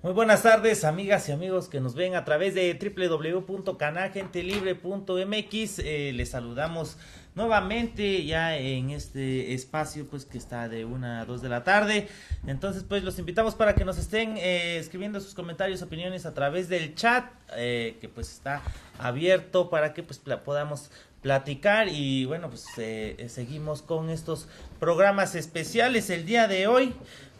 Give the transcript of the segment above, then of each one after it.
Muy buenas tardes, amigas y amigos que nos ven a través de www.canalgentelibre.mx. Les saludamos nuevamente ya en este espacio pues que está de 1 a 2 de la tarde. Entonces pues los invitamos para que nos estén escribiendo sus comentarios, opiniones a través del chat que pues está abierto para que pues podamos platicar y bueno pues seguimos con estos programas especiales el día de hoy.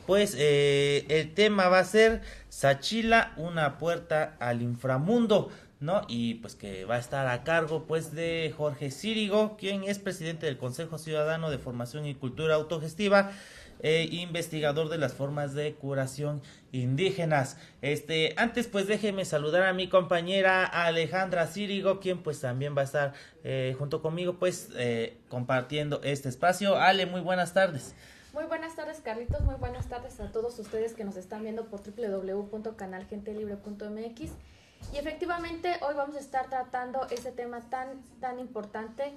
Pues el tema va a ser Sachila, una puerta al inframundo, ¿no? Y pues que va a estar a cargo pues de Jorge Círigo, quien es presidente del Consejo Ciudadano de Formación y Cultura Autogestiva, investigador de las formas de curación indígenas. Antes pues déjeme saludar a mi compañera Alejandra Círigo, quien pues también va a estar junto conmigo pues compartiendo este espacio. Ale, muy buenas tardes. Muy buenas tardes, Carlitos. Muy buenas tardes a todos ustedes que nos están viendo por www.canalgentelibre.mx. Y efectivamente, hoy vamos a estar tratando ese tema tan importante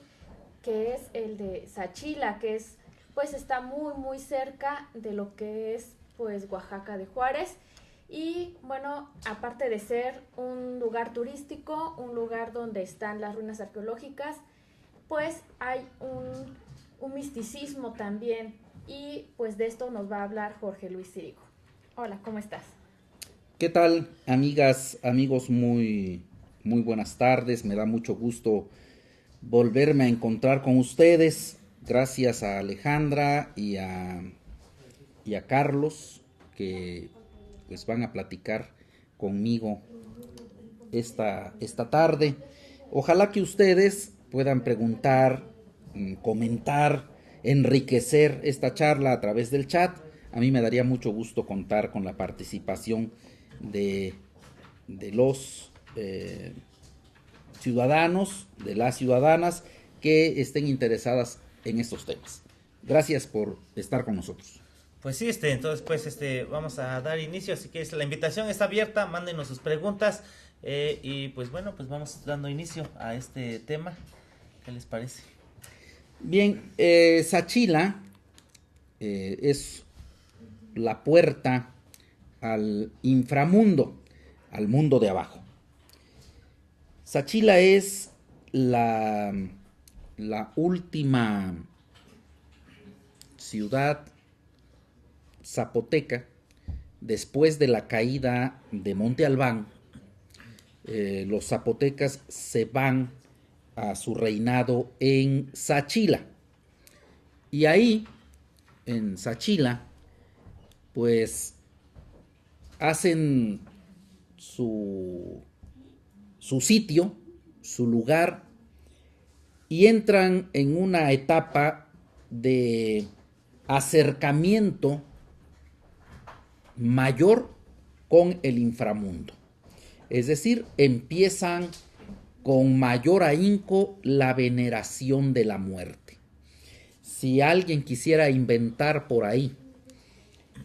que es el de Sachila, que es, pues está muy cerca de lo que es, pues, Oaxaca de Juárez. Y bueno, aparte de ser un lugar turístico, un lugar donde están las ruinas arqueológicas, pues hay un misticismo también. Y pues de esto nos va a hablar Jorge Luis Círigo. Hola, ¿cómo estás? ¿Qué tal, amigas, amigos? Muy buenas tardes. Me da mucho gusto volverme a encontrar con ustedes. Gracias a Alejandra y a Carlos, que pues van a platicar conmigo esta tarde. Ojalá que ustedes puedan preguntar, comentar, enriquecer esta charla a través del chat. A mí me daría mucho gusto contar con la participación de los ciudadanos, de las ciudadanas que estén interesadas en estos temas. Gracias por estar con nosotros. Pues sí, entonces pues vamos a dar inicio, así que la invitación está abierta, mándenos sus preguntas y pues bueno, pues vamos dando inicio a este tema. ¿Qué les parece? Bien, Sachila es la puerta al inframundo, al mundo de abajo. Sachila es la última ciudad zapoteca después de la caída de Monte Albán. Los zapotecas se van a su reinado en Sachila. Y ahí, en Sachila, pues hacen su sitio, su lugar, y entran en una etapa de acercamiento mayor con el inframundo. Es decir, empiezan con mayor ahínco la veneración de la muerte. Si alguien quisiera inventar por ahí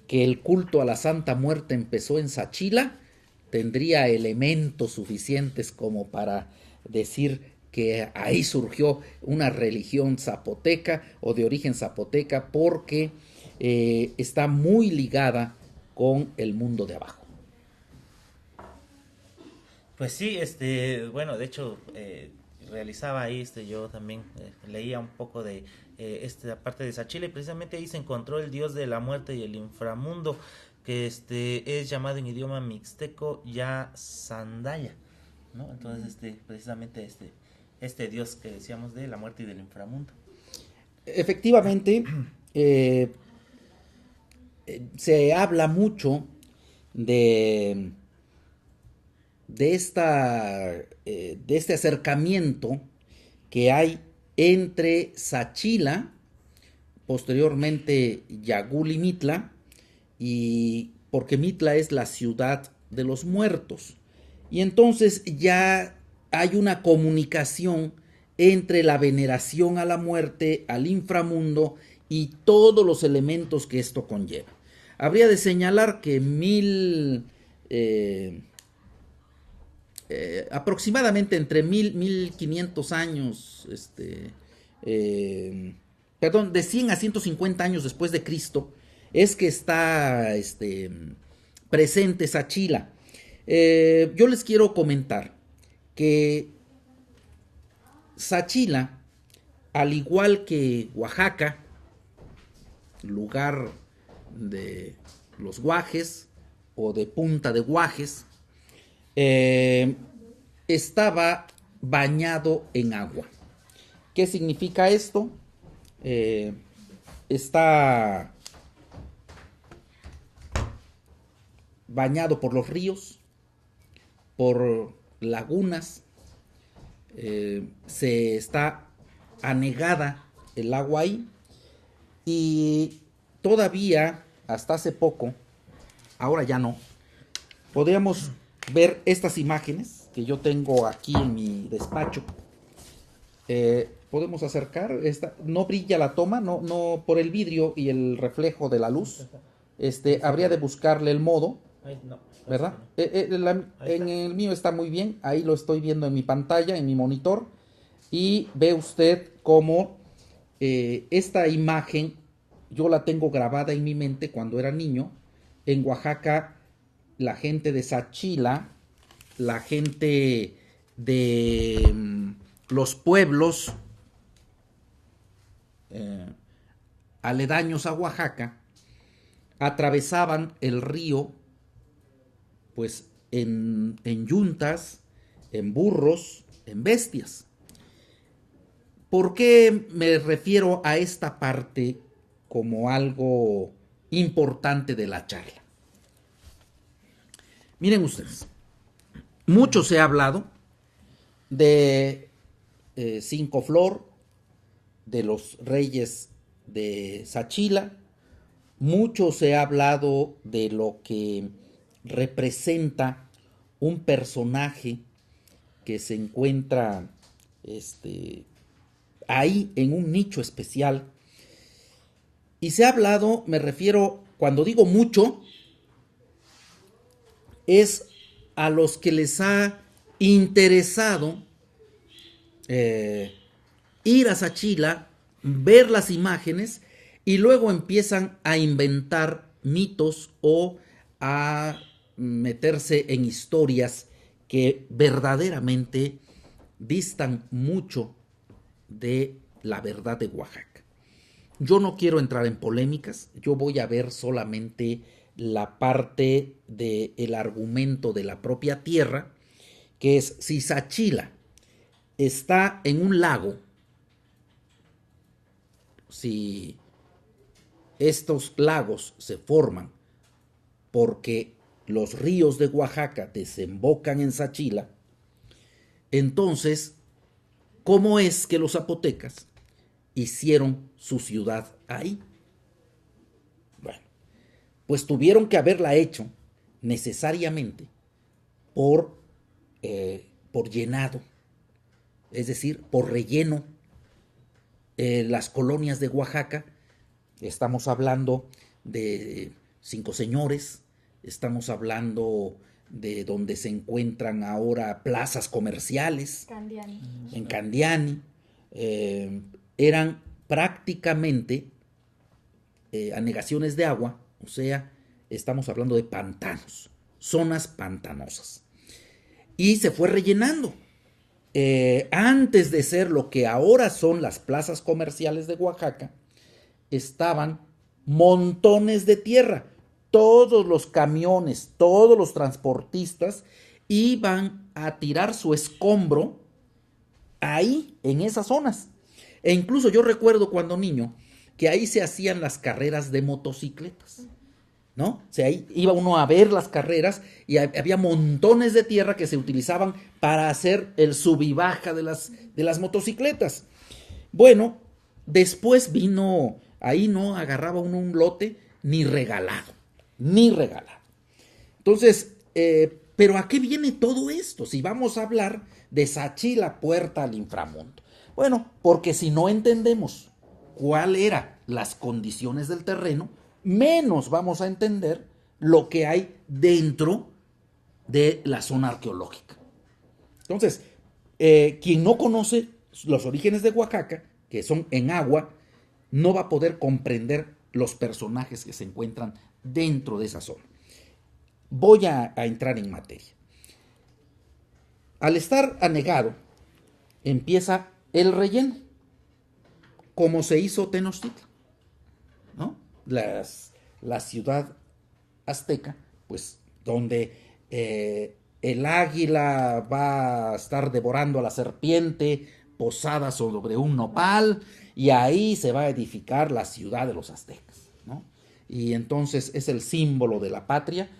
que el culto a la Santa Muerte empezó en Sachila, tendría elementos suficientes como para decir que ahí surgió una religión zapoteca o de origen zapoteca, porque está muy ligada con el mundo de abajo. Pues sí, bueno, de hecho, realizaba ahí, yo también leía un poco de esta parte de Sachila y precisamente ahí se encontró el dios de la muerte y el inframundo, que es llamado en idioma mixteco ya Sandaya, ¿no? Entonces, precisamente este dios que decíamos de la muerte y del inframundo. Efectivamente, se habla mucho de este acercamiento que hay entre Sachila, posteriormente Yagul y Mitla, y porque Mitla es la ciudad de los muertos. Y entonces ya hay una comunicación entre la veneración a la muerte, al inframundo y todos los elementos que esto conlleva. Habría de señalar que aproximadamente entre 1500 años, de 100 a 150 años después de Cristo, es que está presente Sachila. Yo les quiero comentar que Sachila, al igual que Oaxaca, lugar de los guajes o de Punta de Guajes, estaba bañado en agua. ¿Qué significa esto? Está bañado por los ríos, por lagunas, se está anegada el agua ahí, y todavía hasta hace poco, ahora ya no, podríamos ver estas imágenes que yo tengo aquí en mi despacho. Podemos acercar, no brilla la toma, no por el vidrio y el reflejo de la luz. Habría de buscarle el modo, ¿verdad? En el mío está muy bien, ahí lo estoy viendo en mi pantalla, en mi monitor, y ve usted cómo esta imagen yo la tengo grabada en mi mente cuando era niño. En Oaxaca, la gente de Sachila, la gente de los pueblos aledaños a Oaxaca, atravesaban el río pues en yuntas, en burros, en bestias. ¿Por qué me refiero a esta parte como algo importante de la charla? Miren ustedes, mucho se ha hablado de Cinco Flor, de los reyes de Sachila. Mucho se ha hablado de lo que representa un personaje que se encuentra ahí en un nicho especial. Y se ha hablado, me refiero, cuando digo mucho, es a los que les ha interesado ir a Sachila, ver las imágenes y luego empiezan a inventar mitos o a meterse en historias que verdaderamente distan mucho de la verdad de Oaxaca. Yo no quiero entrar en polémicas, yo voy a ver solamente la parte del argumento de la propia tierra, que es si Sachila está en un lago, si estos lagos se forman porque los ríos de Oaxaca desembocan en Sachila, entonces, ¿cómo es que los zapotecas hicieron su ciudad ahí? Bueno, pues tuvieron que haberla hecho necesariamente por llenado, es decir, por relleno. Las colonias de Oaxaca, estamos hablando de Cinco Señores, estamos hablando de donde se encuentran ahora plazas comerciales, Candiani. en Candiani, eran prácticamente anegaciones de agua, o sea, estamos hablando de pantanos, zonas pantanosas. Y se fue rellenando. Antes de ser lo que ahora son las plazas comerciales de Oaxaca, estaban montones de tierra. Todos los camiones, todos los transportistas iban a tirar su escombro ahí, en esas zonas. E incluso yo recuerdo cuando niño que ahí se hacían las carreras de motocicletas, ¿no? O sea, ahí iba uno a ver las carreras y había montones de tierra que se utilizaban para hacer el sub y baja de las motocicletas. Bueno, después vino, ahí no agarraba uno un lote ni regalado. Entonces, ¿pero a qué viene todo esto? Si vamos a hablar de Sachila, puerta al inframundo. Bueno, porque si no entendemos cuáles eran las condiciones del terreno, menos vamos a entender lo que hay dentro de la zona arqueológica. Entonces, quien no conoce los orígenes de Oaxaca, que son en agua, no va a poder comprender los personajes que se encuentran dentro de esa zona. voy a entrar en materia. Al estar anegado, empieza el relleno, como se hizo Tenochtitlan, ¿no? La ciudad azteca, pues donde el águila va a estar devorando a la serpiente posada sobre un nopal, y ahí se va a edificar la ciudad de los aztecas, ¿no? Y entonces es el símbolo de la patria.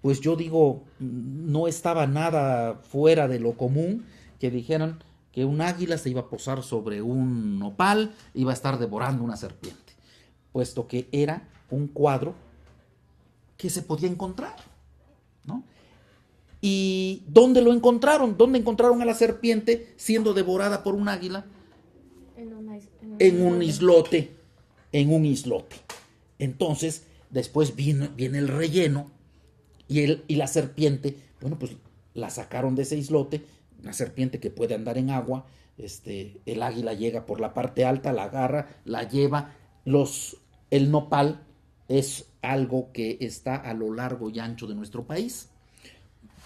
Pues yo digo, no estaba nada fuera de lo común que dijeran que un águila se iba a posar sobre un nopal, iba a estar devorando una serpiente, puesto que era un cuadro que se podía encontrar, ¿no? ¿Y dónde lo encontraron? ¿Dónde encontraron a la serpiente siendo devorada por un águila? En un islote. Entonces, después viene el relleno y la serpiente, bueno, pues la sacaron de ese islote, una serpiente que puede andar en agua, el águila llega por la parte alta, la agarra, la lleva, el nopal es algo que está a lo largo y ancho de nuestro país.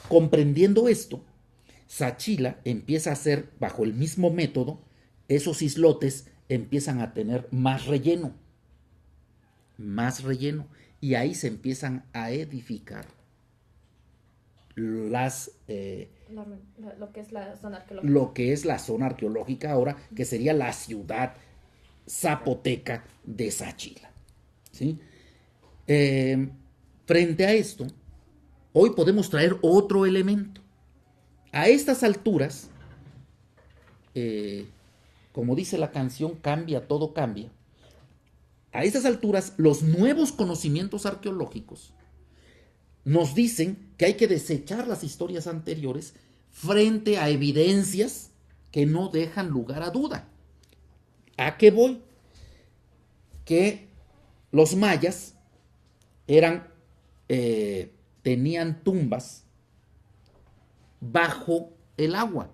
Comprendiendo esto, Sachila empieza a hacer, bajo el mismo método, esos islotes empiezan a tener más relleno, y ahí se empiezan a edificar lo que es la zona arqueológica ahora, que sería la ciudad zapoteca de Sachila, ¿sí? Frente a esto, hoy podemos traer otro elemento. A estas alturas, como dice la canción, cambia, todo cambia. A estas alturas, los nuevos conocimientos arqueológicos nos dicen que hay que desechar las historias anteriores frente a evidencias que no dejan lugar a duda. ¿A qué voy? Que los mayas tenían tumbas bajo el agua,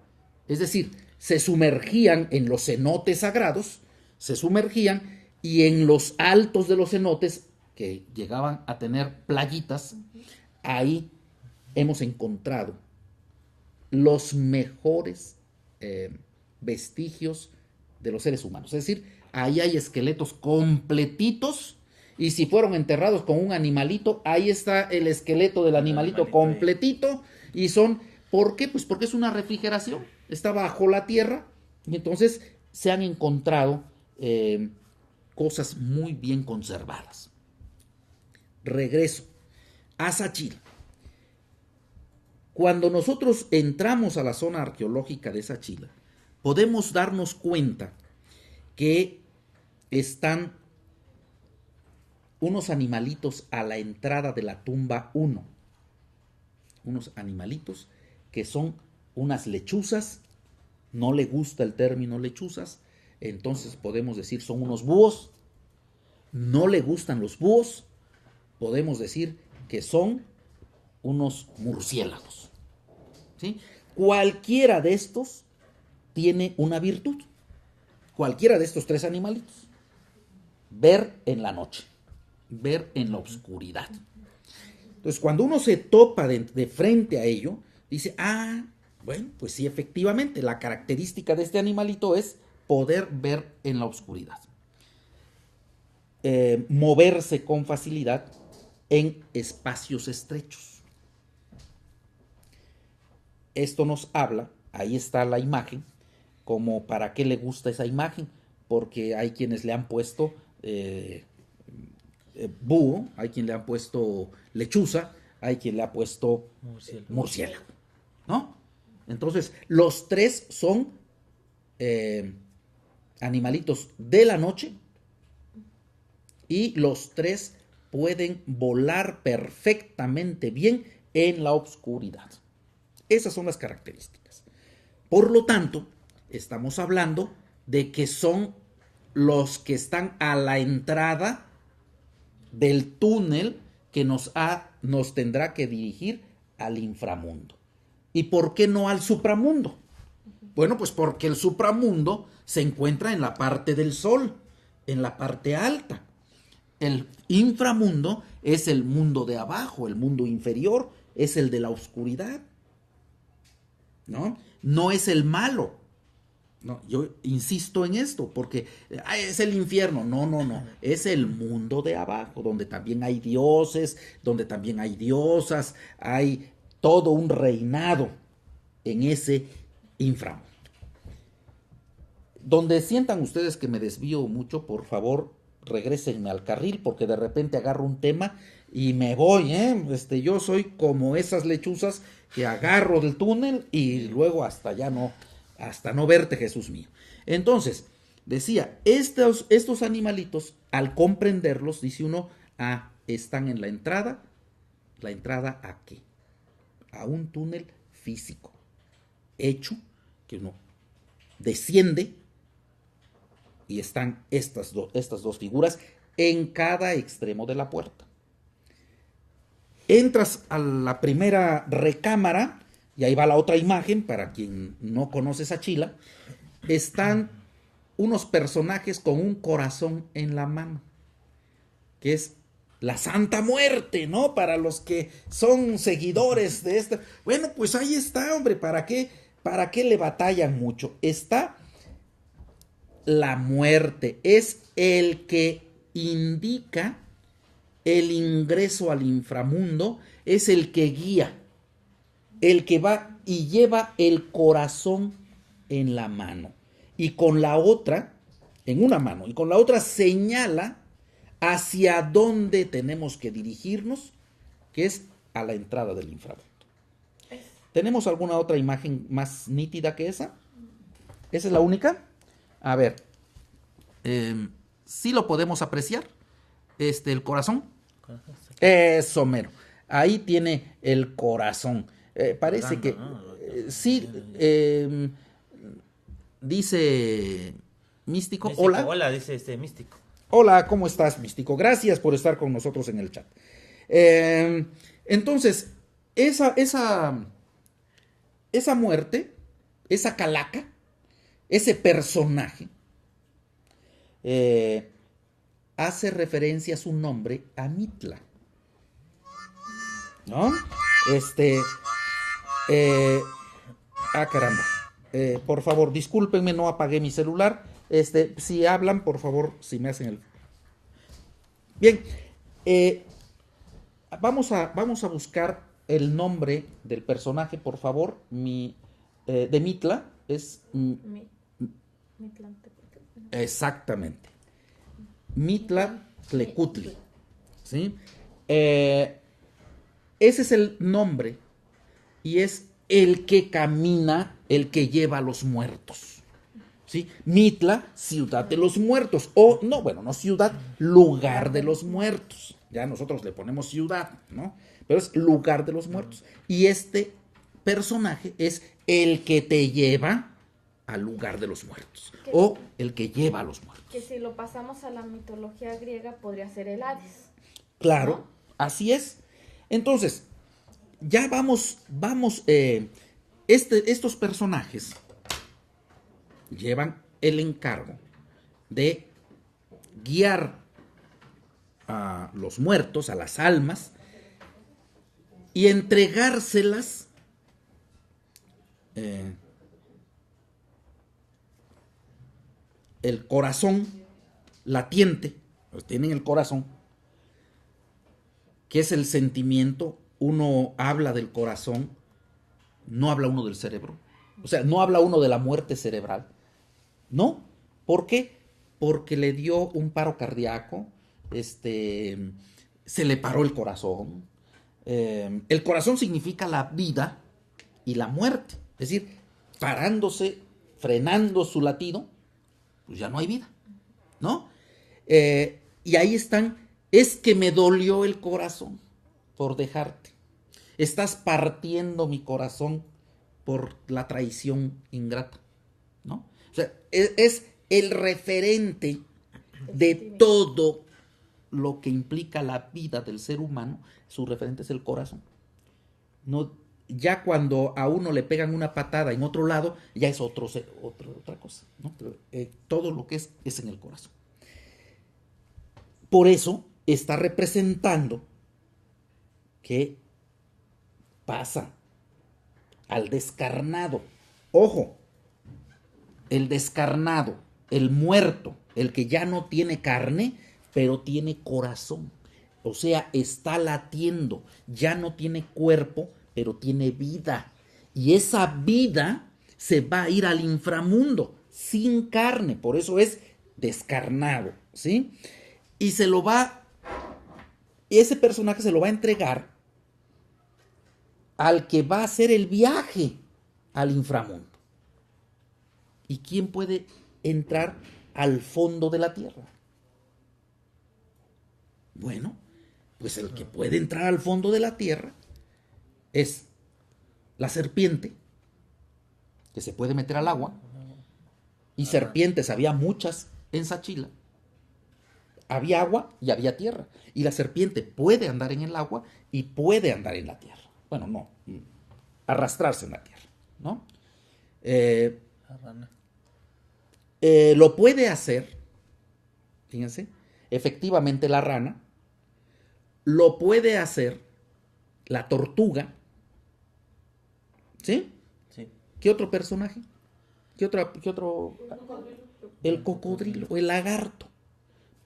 es decir, se sumergían en los cenotes sagrados, y en los altos de los cenotes, que llegaban a tener playitas, ahí hemos encontrado los mejores vestigios de los seres humanos. Es decir, ahí hay esqueletos completitos, y si fueron enterrados con un animalito, ahí está el esqueleto del animalito completito, y ¿por qué? Pues porque es una refrigeración, está bajo la tierra, y entonces se han encontrado cosas muy bien conservadas. Regreso a Sachila. Cuando nosotros entramos a la zona arqueológica de Sachila, podemos darnos cuenta que están unos animalitos a la entrada de la tumba 1. Unos animalitos que son unas lechuzas. No le gusta el término lechuzas, entonces podemos decir son unos búhos. No le gustan los búhos, podemos decir que son unos murciélagos, ¿sí? Cualquiera de estos tiene una virtud. Cualquiera de estos tres animalitos: ver en la noche, ver en la oscuridad. Entonces, cuando uno se topa de frente a ello, dice, bueno, pues sí, efectivamente, la característica de este animalito es poder ver en la oscuridad. Moverse con facilidad en espacios estrechos. Esto nos habla, ahí está la imagen, como para qué le gusta esa imagen, porque hay quienes le han puesto búho, hay quien le han puesto lechuza, hay quien le ha puesto murciélago, ¿no? Entonces, los tres son animalitos de la noche, y los tres pueden volar perfectamente bien en la oscuridad. Esas son las características. Por lo tanto, estamos hablando de que son los que están a la entrada del túnel que nos tendrá que dirigir al inframundo. ¿Y por qué no al supramundo? Bueno, pues porque el supramundo se encuentra en la parte del sol, en la parte alta. El inframundo es el mundo de abajo, el mundo inferior, es el de la oscuridad, ¿no? No es el malo. No, yo insisto en esto, porque es el infierno. No, no, no. Es el mundo de abajo, donde también hay dioses, donde también hay diosas, hay todo un reinado en ese inframundo. Donde sientan ustedes que me desvío mucho, por favor, regrésenme al carril, porque de repente agarro un tema y me voy, yo soy como esas lechuzas que agarro del túnel y luego hasta no verte, Jesús mío. Entonces, decía, estos animalitos, al comprenderlos, dice uno, están en la entrada ¿a qué? A un túnel físico, hecho que uno desciende y están estas dos figuras en cada extremo de la puerta. Entras a la primera recámara, y ahí va la otra imagen, para quien no conoce Sachila. Están unos personajes con un corazón en la mano, que es la Santa Muerte, ¿no? Para los que son seguidores de esta. Bueno, pues ahí está, hombre, ¿para qué le batallan mucho? Está la muerte, es el que indica el ingreso al inframundo, es el que guía, el que va y lleva el corazón en la mano, y con la otra, en una mano, y con la otra señala hacia dónde tenemos que dirigirnos, que es a la entrada del inframundo. ¿Tenemos alguna otra imagen más nítida que esa? ¿Esa es la única? A ver, sí lo podemos apreciar, el corazón. Eso mero, ahí tiene el corazón. Parece que sí, dice Místico, hola. Hola, dice Místico. Hola, ¿cómo estás, Místico? Gracias por estar con nosotros en el chat. Entonces, esa muerte, esa calaca, ese personaje, hace referencia a su nombre, a Mitla, ¿no? Caramba. Por favor, discúlpenme, no apagué mi celular. Si hablan, por favor, si me hacen el... Bien, vamos a buscar el nombre del personaje, por favor. De Mitla es... Exactamente. Mitla-Tlecutli, ¿sí? Ese es el nombre y es el que camina, el que lleva a los muertos, ¿sí? Mitla, ciudad de los muertos, o no, bueno, no ciudad, lugar de los muertos. Ya nosotros le ponemos ciudad, ¿no? Pero es lugar de los muertos. Y este personaje es el que te lleva al lugar de los muertos, o el que lleva a los muertos. Que si lo pasamos a la mitología griega podría ser el Hades. Claro, ¿no? Así es. Entonces, ya vamos, estos personajes llevan el encargo de guiar a los muertos, a las almas, y entregárselas el corazón latiente, pues tienen el corazón, que es el sentimiento. Uno habla del corazón, no habla uno del cerebro, o sea, no habla uno de la muerte cerebral, ¿no? ¿Por qué? Porque le dio un paro cardíaco, se le paró el corazón. El corazón significa la vida y la muerte, es decir, parándose, frenando su latido, pues ya no hay vida, ¿no? Y ahí están, es que me dolió el corazón por dejarte. Estás partiendo mi corazón por la traición ingrata, ¿no? O sea, es el referente de todo lo que implica la vida del ser humano. Su referente es el corazón. No, ya cuando a uno le pegan una patada en otro lado, ya es otra cosa, ¿no? Todo lo que es en el corazón. Por eso está representando que pasa al descarnado. Ojo, el descarnado, el muerto, el que ya no tiene carne, pero tiene corazón. O sea, está latiendo, ya no tiene cuerpo, pero tiene vida. Y esa vida se va a ir al inframundo, sin carne, por eso es descarnado, ¿sí? Y ese personaje se lo va a entregar al que va a hacer el viaje al inframundo. ¿Y quién puede entrar al fondo de la tierra? Bueno, pues el que puede entrar al fondo de la tierra es la serpiente, que se puede meter al agua. Y serpientes había muchas en Sachila. Había agua y había tierra. Y la serpiente puede andar en el agua y puede andar en la tierra. Bueno, no, arrastrarse en la tierra, ¿no? La rana. Lo puede hacer, fíjense, efectivamente la rana, lo puede hacer la tortuga, ¿sí? Sí. ¿Qué otro personaje? ¿Qué otro? El cocodrilo o el lagarto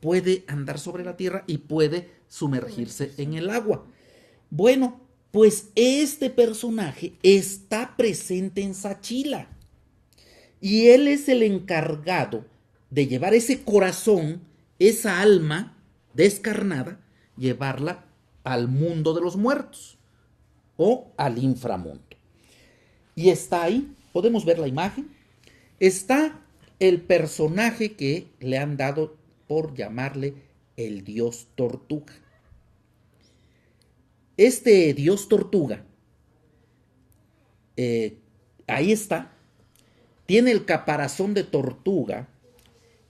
puede andar sobre la tierra y puede sumergirse en el agua. Bueno, pues este personaje está presente en Sachila y él es el encargado de llevar ese corazón, esa alma descarnada, llevarla al mundo de los muertos o al inframundo. Y está ahí, podemos ver la imagen, está el personaje que le han dado por llamarle el dios tortuga. Este dios tortuga, ahí está, tiene el caparazón de tortuga,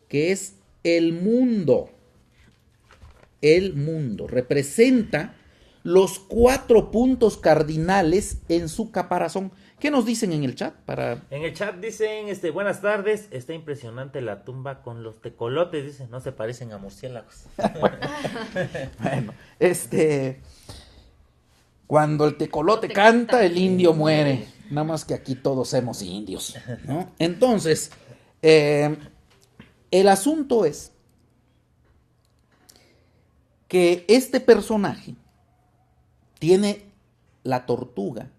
que es el mundo. El mundo representa los 4 puntos cardinales en su caparazón. ¿Qué nos dicen en el chat? En el chat dicen, buenas tardes, está impresionante la tumba con los tecolotes, dicen, no se parecen a murciélagos. Bueno, cuando el tecolote canta, el indio muere. Nada más que aquí todos somos indios, ¿no? Entonces, el asunto es que este personaje tiene la tortuga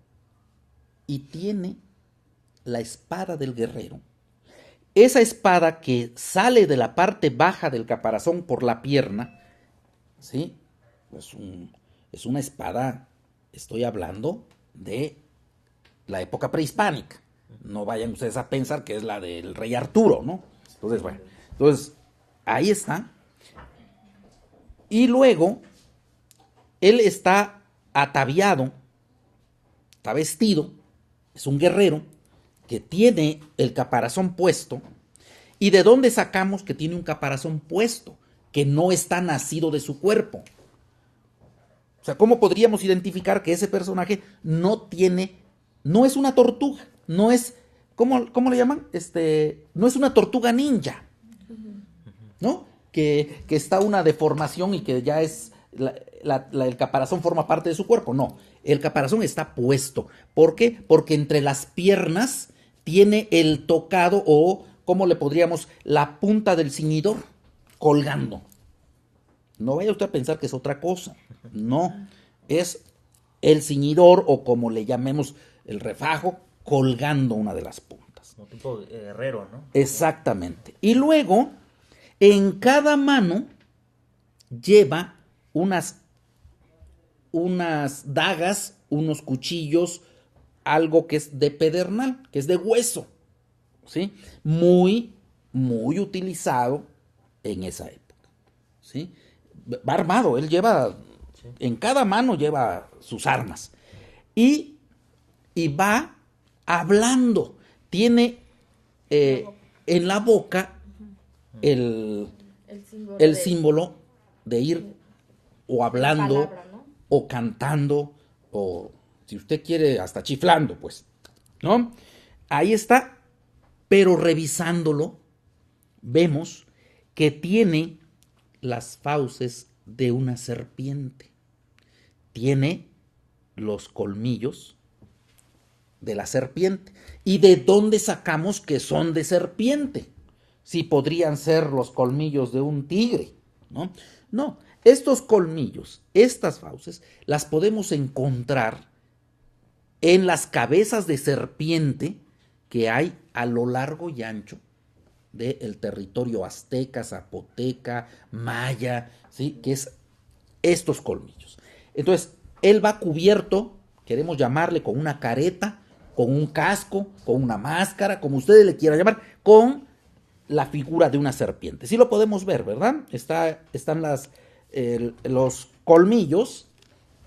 y tiene la espada del guerrero. Esa espada que sale de la parte baja del caparazón por la pierna, ¿sí? Es una espada, estoy hablando de la época prehispánica. No vayan ustedes a pensar que es la del rey Arturo, ¿no? Entonces, bueno, ahí está. Y luego, él está ataviado, está vestido, es un guerrero que tiene el caparazón puesto. ¿Y de dónde sacamos que tiene un caparazón puesto? Que no está nacido de su cuerpo. O sea, ¿cómo podríamos identificar que ese personaje no es una tortuga? No es, ¿cómo le llaman? No es una tortuga ninja, ¿no? Que está una deformación y que ya es, el caparazón forma parte de su cuerpo. No, el caparazón está puesto. ¿Por qué? Porque entre las piernas tiene el tocado o, ¿cómo le podríamos? La punta del ceñidor colgando. No vaya usted a pensar que es otra cosa. No, es el ceñidor o como le llamemos el refajo colgando una de las puntas. Como tipo herrero, ¿no? Exactamente. Y luego, en cada mano lleva unas dagas, unos cuchillos, algo que es de pedernal, que es de hueso, ¿sí? Muy, muy utilizado en esa época, ¿sí? Va armado, él lleva, en cada mano lleva sus armas. Y va hablando, tiene en la boca el símbolo de ir o hablando, palabra, ¿no? o cantando, o si usted quiere, hasta chiflando, pues, ¿no? Ahí está, pero revisándolo, vemos que tiene las fauces de una serpiente, tiene los colmillos de la serpiente. ¿Y de dónde sacamos que son de serpiente? Si podrían ser los colmillos de un tigre, ¿no? No, estos colmillos, estas fauces, las podemos encontrar en las cabezas de serpiente que hay a lo largo y ancho del territorio azteca, zapoteca, maya, ¿sí? Que es estos colmillos. Entonces, él va cubierto, queremos llamarle con una careta, con un casco, con una máscara, como ustedes le quieran llamar, con la figura de una serpiente. Sí lo podemos ver, ¿verdad? Están los colmillos,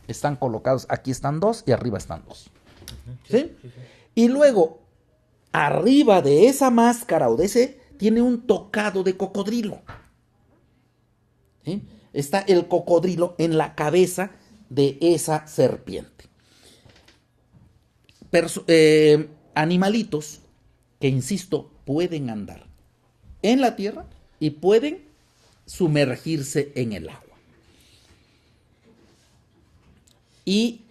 están colocados, aquí están dos y arriba están dos. ¿Sí? Y luego, arriba de esa máscara o de ese, tiene un tocado de cocodrilo. ¿Sí? Está el cocodrilo en la cabeza de esa serpiente. Animalitos que, insisto, pueden andar en la tierra y pueden sumergirse en el agua. Y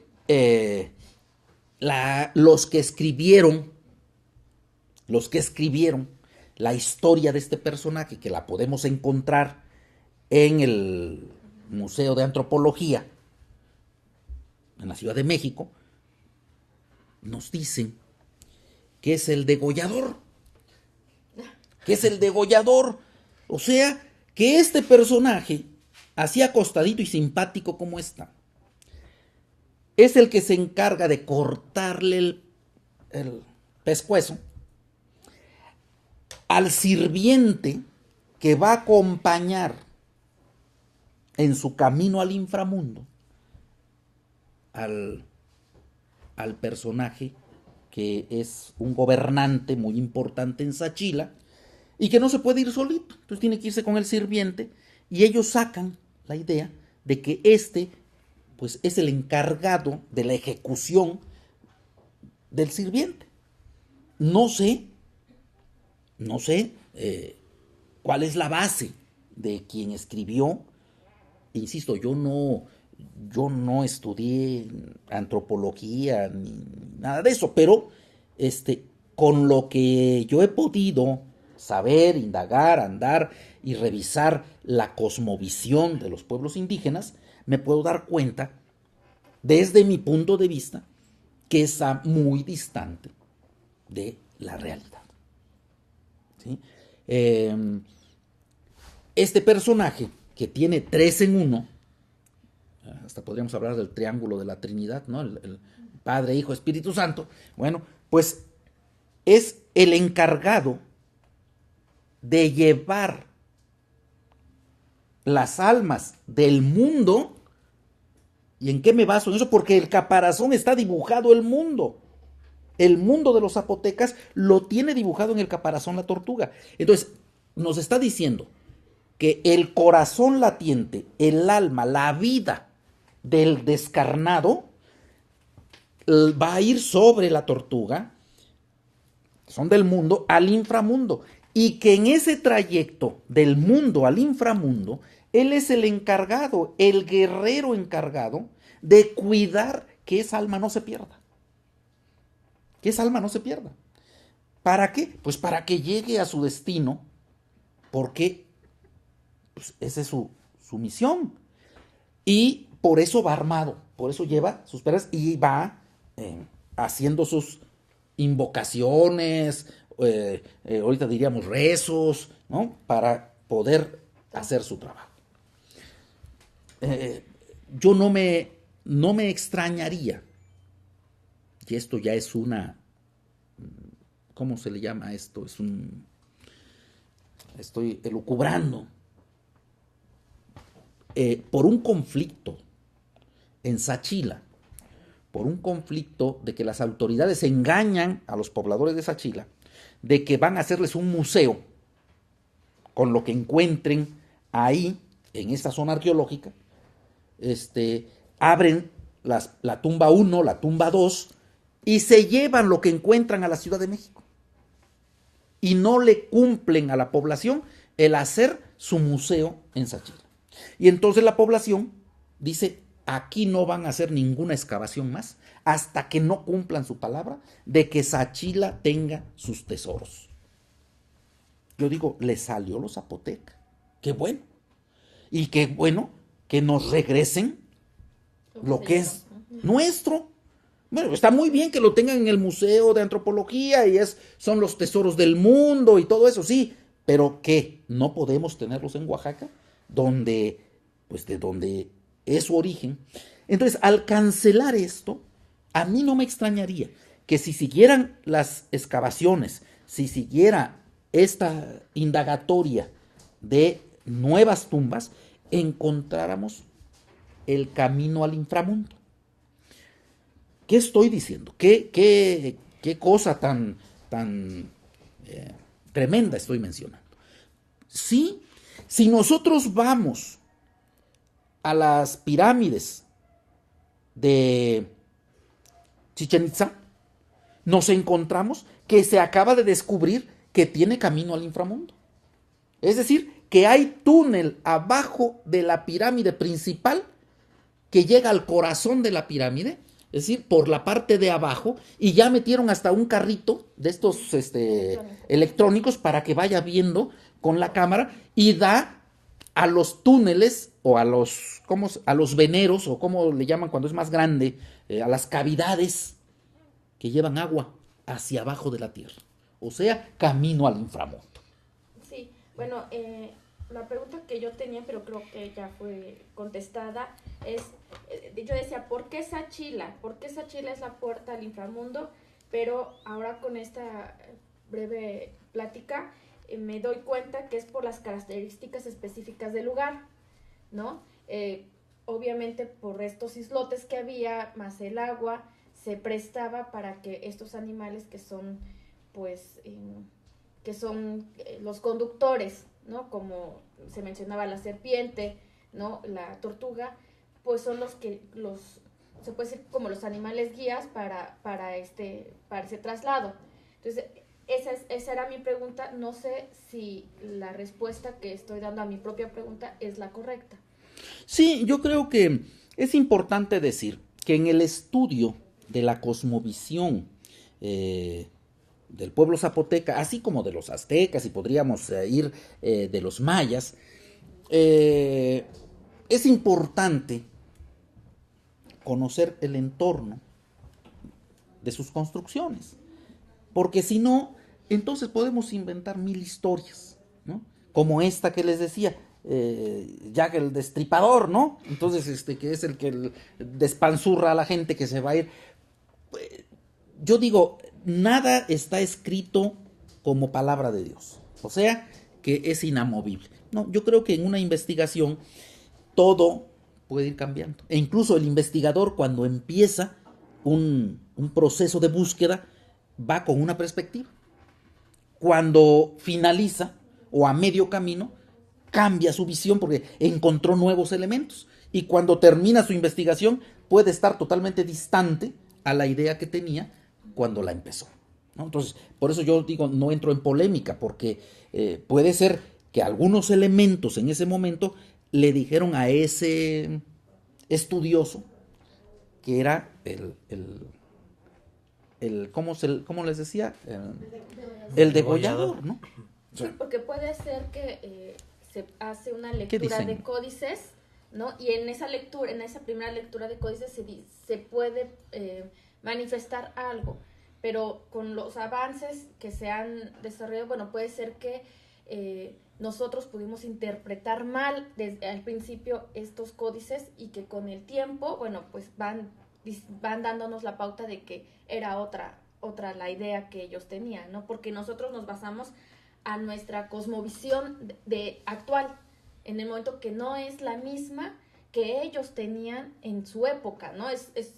los que escribieron la historia de este personaje, que la podemos encontrar en el Museo de Antropología en la Ciudad de México, nos dicen que es el degollador. O sea, que este personaje, así acostadito y simpático como está, es el que se encarga de cortarle el pescuezo al sirviente que va a acompañar en su camino al inframundo al personaje que es un gobernante muy importante en Sachila y que no se puede ir solito, entonces tiene que irse con el sirviente, y ellos sacan la idea de que pues es el encargado de la ejecución del sirviente. No sé cuál es la base de quien escribió. Insisto, yo no estudié antropología ni nada de eso, pero con lo que yo he podido saber, indagar, andar y revisar la cosmovisión de los pueblos indígenas, me puedo dar cuenta, desde mi punto de vista, que está muy distante de la realidad. ¿Sí? Este personaje, que tiene 3 en 1, hasta podríamos hablar del triángulo de la Trinidad, ¿no? El Padre, Hijo, Espíritu Santo. Bueno, pues es el encargado de llevar las almas del mundo. ¿Y en qué me baso en eso? Porque el caparazón está dibujado el mundo. El mundo de los zapotecas lo tiene dibujado en el caparazón la tortuga. Entonces, nos está diciendo que el corazón latiente, el alma, la vida del descarnado va a ir sobre la tortuga, son del mundo, al inframundo. Y que en ese trayecto del mundo al inframundo, él es el encargado, el guerrero encargado de cuidar que esa alma no se pierda. Que esa alma no se pierda. ¿Para qué? Pues para que llegue a su destino, porque pues, esa es su misión. Y por eso va armado, por eso lleva sus perras y va haciendo sus invocaciones, ahorita diríamos rezos, ¿no? Para poder hacer su trabajo. Yo no me extrañaría, y esto ya es una, ¿cómo se le llama esto? Estoy elucubrando, por un conflicto en Sachila, por un conflicto de que las autoridades engañan a los pobladores de Sachila, de que van a hacerles un museo con lo que encuentren ahí, en esta zona arqueológica. Abren la tumba 1, la tumba 2, y se llevan lo que encuentran a la Ciudad de México. Y no le cumplen a la población el hacer su museo en Sachila. Y entonces la población dice, aquí no van a hacer ninguna excavación más hasta que no cumplan su palabra de que Sachila tenga sus tesoros. Yo digo, le salió los Zapoteca. Qué bueno. Y qué bueno que nos regresen lo que es nuestro. Bueno, está muy bien que lo tengan en el Museo de Antropología y son los tesoros del mundo y todo eso, sí, pero ¿qué? ¿No podemos tenerlos en Oaxaca? De donde es su origen. Entonces, al cancelar esto, a mí no me extrañaría que si siguieran las excavaciones, si siguiera esta indagatoria de nuevas tumbas, encontráramos el camino al inframundo. ¿Qué estoy diciendo? ¿Qué cosa tan tremenda estoy mencionando? Sí, si nosotros vamos a las pirámides de Chichén Itzá, nos encontramos que se acaba de descubrir que tiene camino al inframundo. Es decir, que hay túnel abajo de la pirámide principal que llega al corazón de la pirámide, es decir, por la parte de abajo, y ya metieron hasta un carrito de estos electrónicos para que vaya viendo con la cámara y da a los túneles o a los veneros, o como le llaman cuando es más grande, a las cavidades que llevan agua hacia abajo de la tierra. O sea, camino al inframundo. Sí, bueno, la pregunta que yo tenía, pero creo que ya fue contestada, es, yo decía, ¿por qué Sachila? ¿Por qué Sachila es la puerta al inframundo? Pero ahora con esta breve plática me doy cuenta que es por las características específicas del lugar, ¿no? Obviamente por estos islotes que había, más el agua, se prestaba para que estos animales que son, pues, los conductores, ¿no? Como se mencionaba la serpiente, ¿no? La tortuga, pues son se puede decir como los animales guías para ese traslado. Entonces, esa era mi pregunta. No sé si la respuesta que estoy dando a mi propia pregunta es la correcta. Sí, yo creo que es importante decir que en el estudio de la cosmovisión del pueblo zapoteca, así como de los aztecas, y podríamos ir de los mayas, es importante conocer el entorno de sus construcciones, porque si no, entonces podemos inventar mil historias, ¿no? Como esta que les decía, Jack el Destripador, ¿no? Entonces, que es el que despanzurra a la gente que se va a ir. Yo digo, nada está escrito como palabra de Dios, o sea, que es inamovible. No, yo creo que en una investigación todo puede ir cambiando. E incluso el investigador, cuando empieza un proceso de búsqueda, va con una perspectiva. Cuando finaliza o a medio camino, cambia su visión porque encontró nuevos elementos. Y cuando termina su investigación, puede estar totalmente distante a la idea que tenía cuando la empezó, ¿no? Entonces, por eso yo digo, no entro en polémica, porque puede ser que algunos elementos en ese momento le dijeron a ese estudioso que era ¿cómo les decía? El degollador, ¿no? Sí, porque puede ser que se hace una lectura de códices, ¿no? Y en esa lectura, en esa primera lectura de códices se puede manifestar algo, pero con los avances que se han desarrollado, bueno, puede ser que nosotros pudimos interpretar mal desde al principio estos códices y que con el tiempo, bueno, pues van dándonos la pauta de que era otra la idea que ellos tenían, ¿no? Porque nosotros nos basamos a nuestra cosmovisión de actual, en el momento que no es la misma que ellos tenían en su época, ¿no?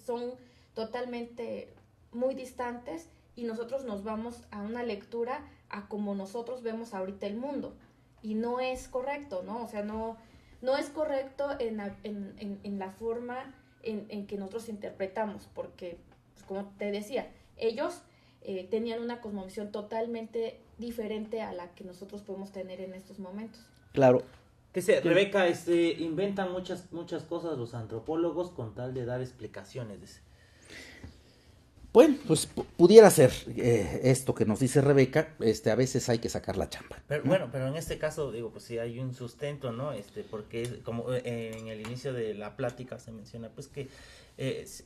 Son totalmente muy distantes y nosotros nos vamos a una lectura a como nosotros vemos ahorita el mundo y no es correcto, ¿no? O sea, no es correcto en la forma en que nosotros interpretamos, porque, pues, como te decía, ellos tenían una cosmovisión totalmente diferente a la que nosotros podemos tener en estos momentos. Claro, Rebeca, inventan muchas cosas los antropólogos con tal de dar explicaciones. Dice. Bueno, pues pudiera ser esto que nos dice Rebeca, a veces hay que sacar la chamba. Pero, bueno, pero en este caso, digo, pues sí hay un sustento, ¿no? Porque como en el inicio de la plática se menciona, pues que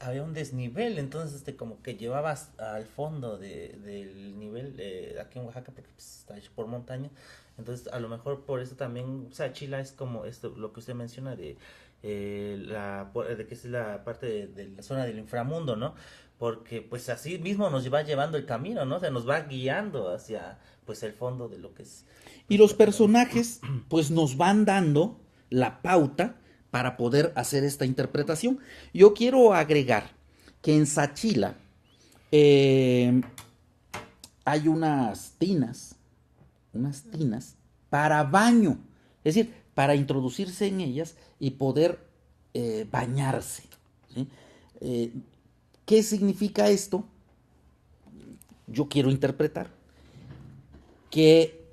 había un desnivel, entonces como que llevabas al fondo del nivel aquí en Oaxaca, porque pues, está hecho por montaña, entonces a lo mejor por eso también, o sea, Chila es como esto, lo que usted menciona de que es la parte de la zona del inframundo, ¿no? Porque pues así mismo nos va llevando el camino, ¿no? O sea, nos va guiando hacia pues el fondo de lo que es. Y los personajes pues nos van dando la pauta para poder hacer esta interpretación. Yo quiero agregar que en Sachila hay unas tinas para baño, es decir, para introducirse en ellas y poder bañarse, ¿sí? ¿Qué significa esto? Yo quiero interpretar que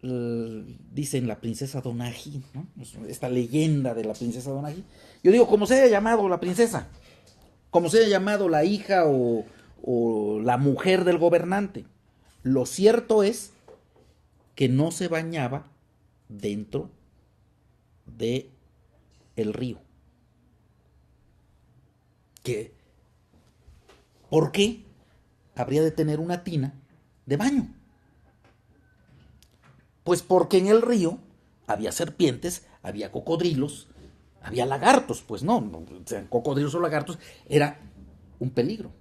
dicen la princesa Donají, ¿no? Esta leyenda de la princesa Donají. Yo digo, como se haya llamado la princesa, como se haya llamado la hija o la mujer del gobernante, lo cierto es que no se bañaba dentro de el río. ¿Por qué habría de tener una tina de baño? Pues porque en el río había serpientes, había cocodrilos, había lagartos, pues no, sean cocodrilos o lagartos, era un peligro.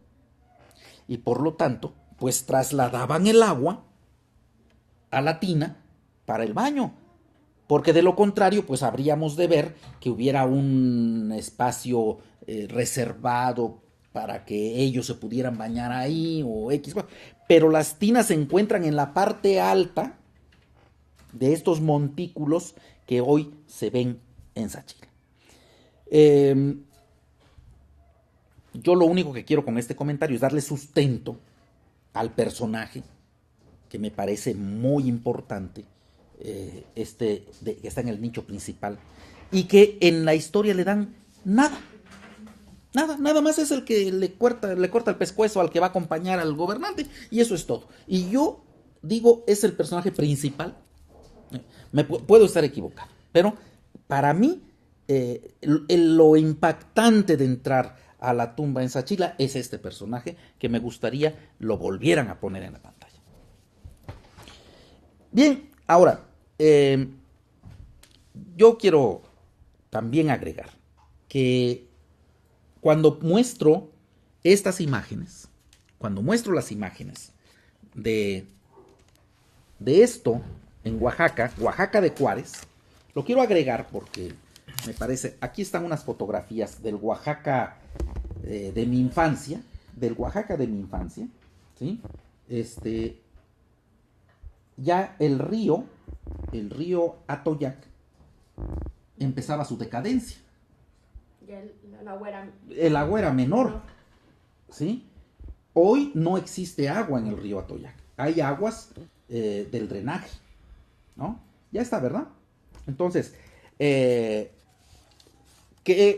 Y por lo tanto, pues trasladaban el agua a la tina para el baño. Porque de lo contrario, pues habríamos de ver que hubiera un espacio reservado para que ellos se pudieran bañar ahí o X. Pero las tinas se encuentran en la parte alta de estos montículos que hoy se ven en Sachila. Yo lo único que quiero con este comentario es darle sustento al personaje que me parece muy importante, que está en el nicho principal y que en la historia le dan nada más es el que le corta el pescuezo al que va a acompañar al gobernante y eso es todo. Y yo digo, es el personaje principal. Puedo estar equivocado, pero para mí lo impactante de entrar a la tumba en Sachila es este personaje que me gustaría lo volvieran a poner en la pantalla. Bien, ahora yo quiero también agregar que cuando muestro estas imágenes, cuando muestro las imágenes de esto en Oaxaca de Juárez, lo quiero agregar porque me parece, aquí están unas fotografías del Oaxaca de mi infancia, ¿sí? Ya el río Atoyac empezaba su decadencia. Ya el agua era menor, ¿sí? Hoy no existe agua en el río Atoyac. Hay aguas del drenaje, ¿no? Ya está, ¿verdad? Entonces,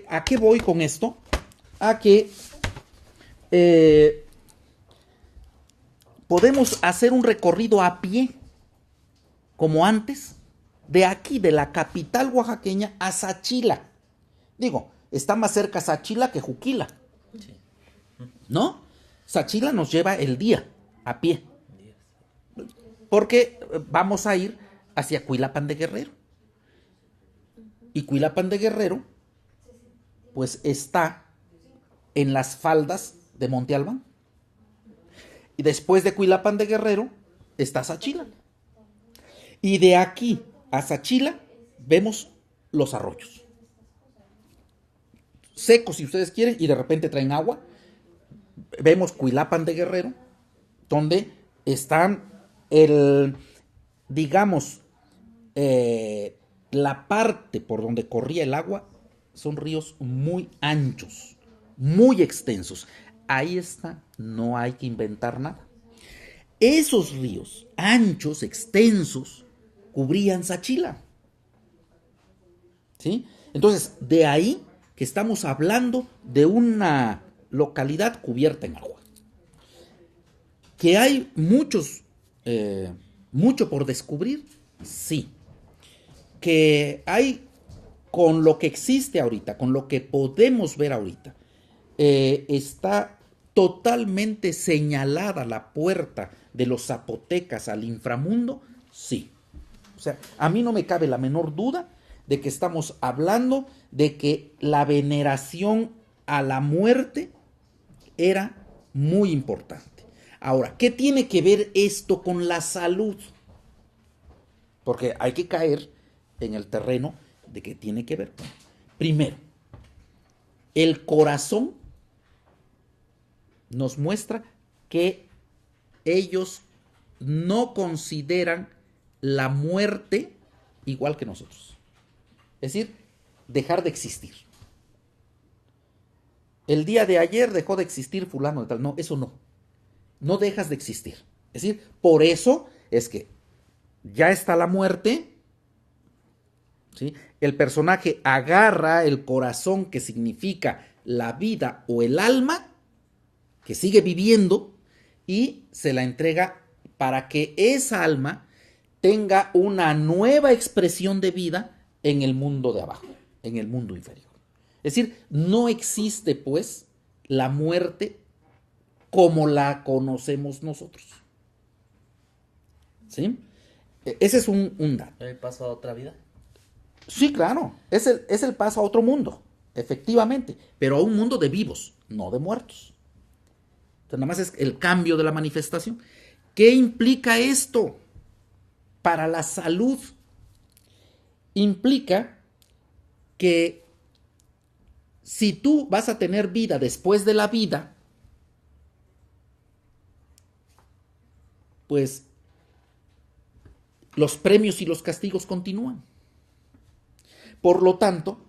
¿a qué voy con esto? A que podemos hacer un recorrido a pie, como antes, de aquí, de la capital oaxaqueña a Sachila. Digo, está más cerca Sachila que Juquila, ¿no? Sachila nos lleva el día a pie, porque vamos a ir hacia Cuilapan de Guerrero. Y Cuilapan de Guerrero, pues está en las faldas de Monte Albán. Y después de Cuilapan de Guerrero está Sachila. Y de aquí a Sachila vemos los arroyos. Secos si ustedes quieren y de repente traen agua. Vemos Cuilapan de Guerrero, donde están la parte por donde corría el agua, son ríos muy anchos, muy extensos. Ahí está, no hay que inventar nada. Esos ríos anchos, extensos, cubrían Sachila. ¿sí? Entonces, de ahí que estamos hablando de una localidad cubierta en agua. Que hay mucho por descubrir, sí. Que hay, con lo que existe ahorita, con lo que podemos ver ahorita, está totalmente señalada la puerta de los zapotecas al inframundo, sí. O sea, a mí no me cabe la menor duda de que estamos hablando de que la veneración a la muerte era muy importante. Ahora, ¿qué tiene que ver esto con la salud? Porque hay que caer en el terreno de que tiene que ver. Primero, el corazón nos muestra que ellos no consideran la muerte igual que nosotros. Es decir, dejar de existir. El día de ayer dejó de existir fulano de tal. No, eso no. No dejas de existir. Es decir, por eso es que ya está la muerte, ¿sí? El personaje agarra el corazón, que significa la vida o el alma, que sigue viviendo, y se la entrega para que esa alma tenga una nueva expresión de vida en el mundo de abajo, en el mundo inferior. Es decir, no existe pues la muerte como la conocemos nosotros. ¿Sí? Ese es un dato. ¿El paso a otra vida? Sí, claro. Es el paso a otro mundo, efectivamente. Pero a un mundo de vivos, no de muertos. Entonces, nada más es el cambio de la manifestación. ¿Qué implica esto para la salud? Implica que si tú vas a tener vida después de la vida, pues los premios y los castigos continúan. Por lo tanto,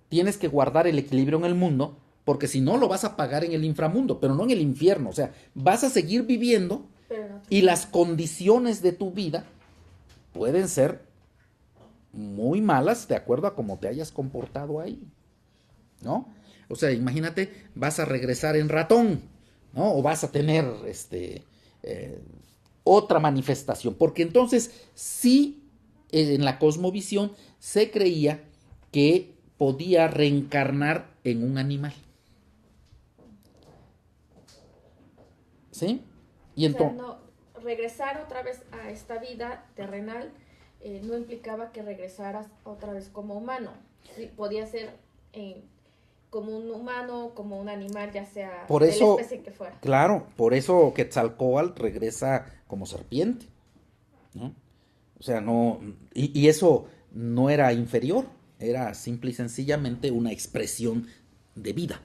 tienes que guardar el equilibrio en el mundo, porque si no lo vas a pagar en el inframundo, pero no en el infierno. O sea, vas a seguir viviendo y las condiciones de tu vida pueden ser muy malas de acuerdo a cómo te hayas comportado ahí, ¿no? O sea, imagínate, vas a regresar en ratón, ¿no? O vas a tener otra manifestación, porque entonces sí, en la cosmovisión se creía que podía reencarnar en un animal. ¿Sí? Y entonces, no, regresar otra vez a esta vida terrenal no implicaba que regresaras otra vez como humano. Sí, podía ser como un humano, como un animal, ya sea por eso, de la especie que fuera. Claro, por eso Quetzalcóatl regresa como serpiente, ¿no? O sea, no, y eso no era inferior, era simple y sencillamente una expresión de vida.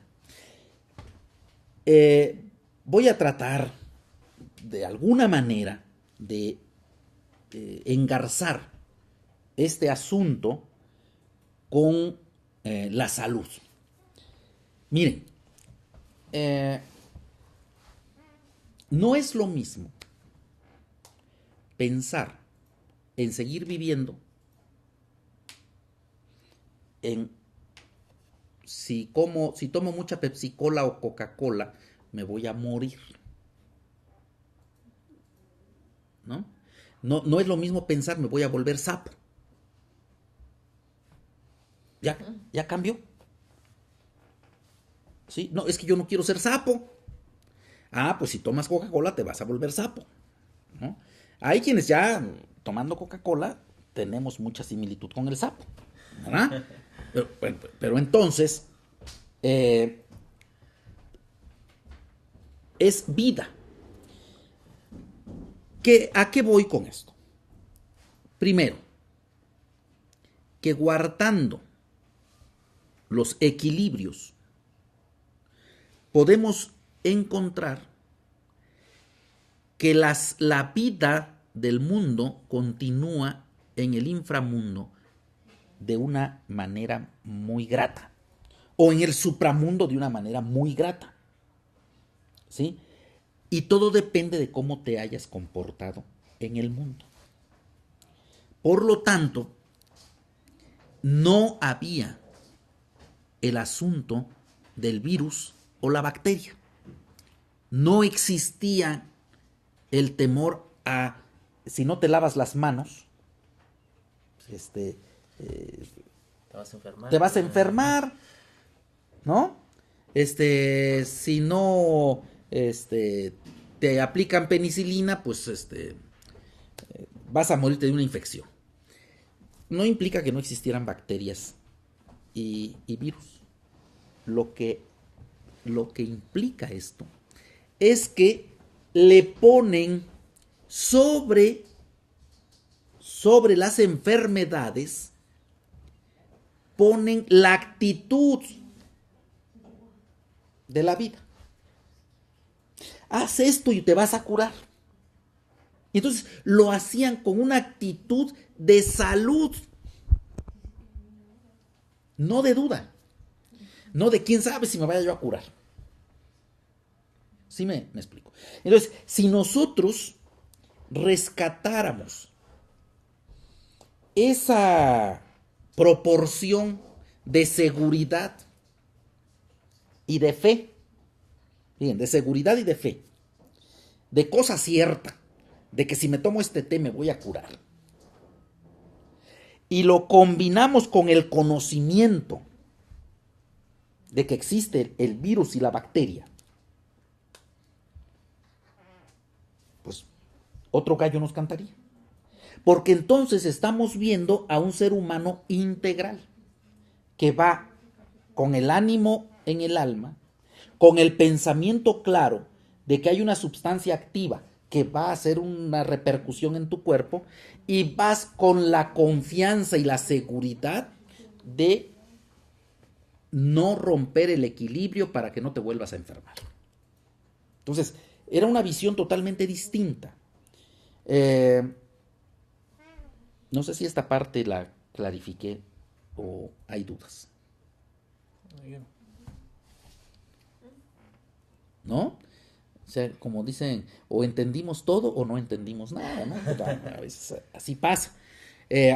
Voy a tratar de alguna manera de engarzar este asunto con la salud. Miren, no es lo mismo pensar en seguir viviendo en si tomo mucha Pepsi Cola o Coca-Cola, me voy a morir. ¿No? No es lo mismo pensar, me voy a volver sapo. Ya cambió. ¿Sí? No, es que yo no quiero ser sapo. Ah, pues si tomas Coca-Cola te vas a volver sapo, ¿no? Hay quienes ya tomando Coca-Cola tenemos mucha similitud con el sapo, ¿verdad? Pero entonces es vida. ¿A qué voy con esto? Primero, que guardando los equilibrios podemos encontrar que la vida del mundo continúa en el inframundo de una manera muy grata, o en el supramundo de una manera muy grata, ¿sí? Y todo depende de cómo te hayas comportado en el mundo. Por lo tanto, no había el asunto del virus o la bacteria. No existía el temor a, si no te lavas las manos, te vas a enfermar. Te vas a enfermar, ¿no? Si no, te aplican penicilina, pues, vas a morirte de una infección. No implica que no existieran bacterias y virus. Lo que implica esto es que le ponen sobre las enfermedades, ponen la actitud de la vida. Haz esto y te vas a curar. Y entonces lo hacían con una actitud de salud, no de duda, no de quién sabe si me vaya yo a curar. ¿Sí me explico? Entonces, si nosotros rescatáramos esa proporción de seguridad y de fe, bien, de seguridad y de fe, de cosa cierta, de que si me tomo este té me voy a curar, y lo combinamos con el conocimiento de que existe el virus y la bacteria, pues otro gallo nos cantaría. Porque entonces estamos viendo a un ser humano integral, que va con el ánimo en el alma, con el pensamiento claro de que hay una sustancia activa que va a hacer una repercusión en tu cuerpo, y vas con la confianza y la seguridad de no romper el equilibrio para que no te vuelvas a enfermar. Entonces, era una visión totalmente distinta. No sé si esta parte la clarifiqué o hay dudas. ¿No? O sea, como dicen, o entendimos todo o no entendimos nada, ¿no? A veces así pasa.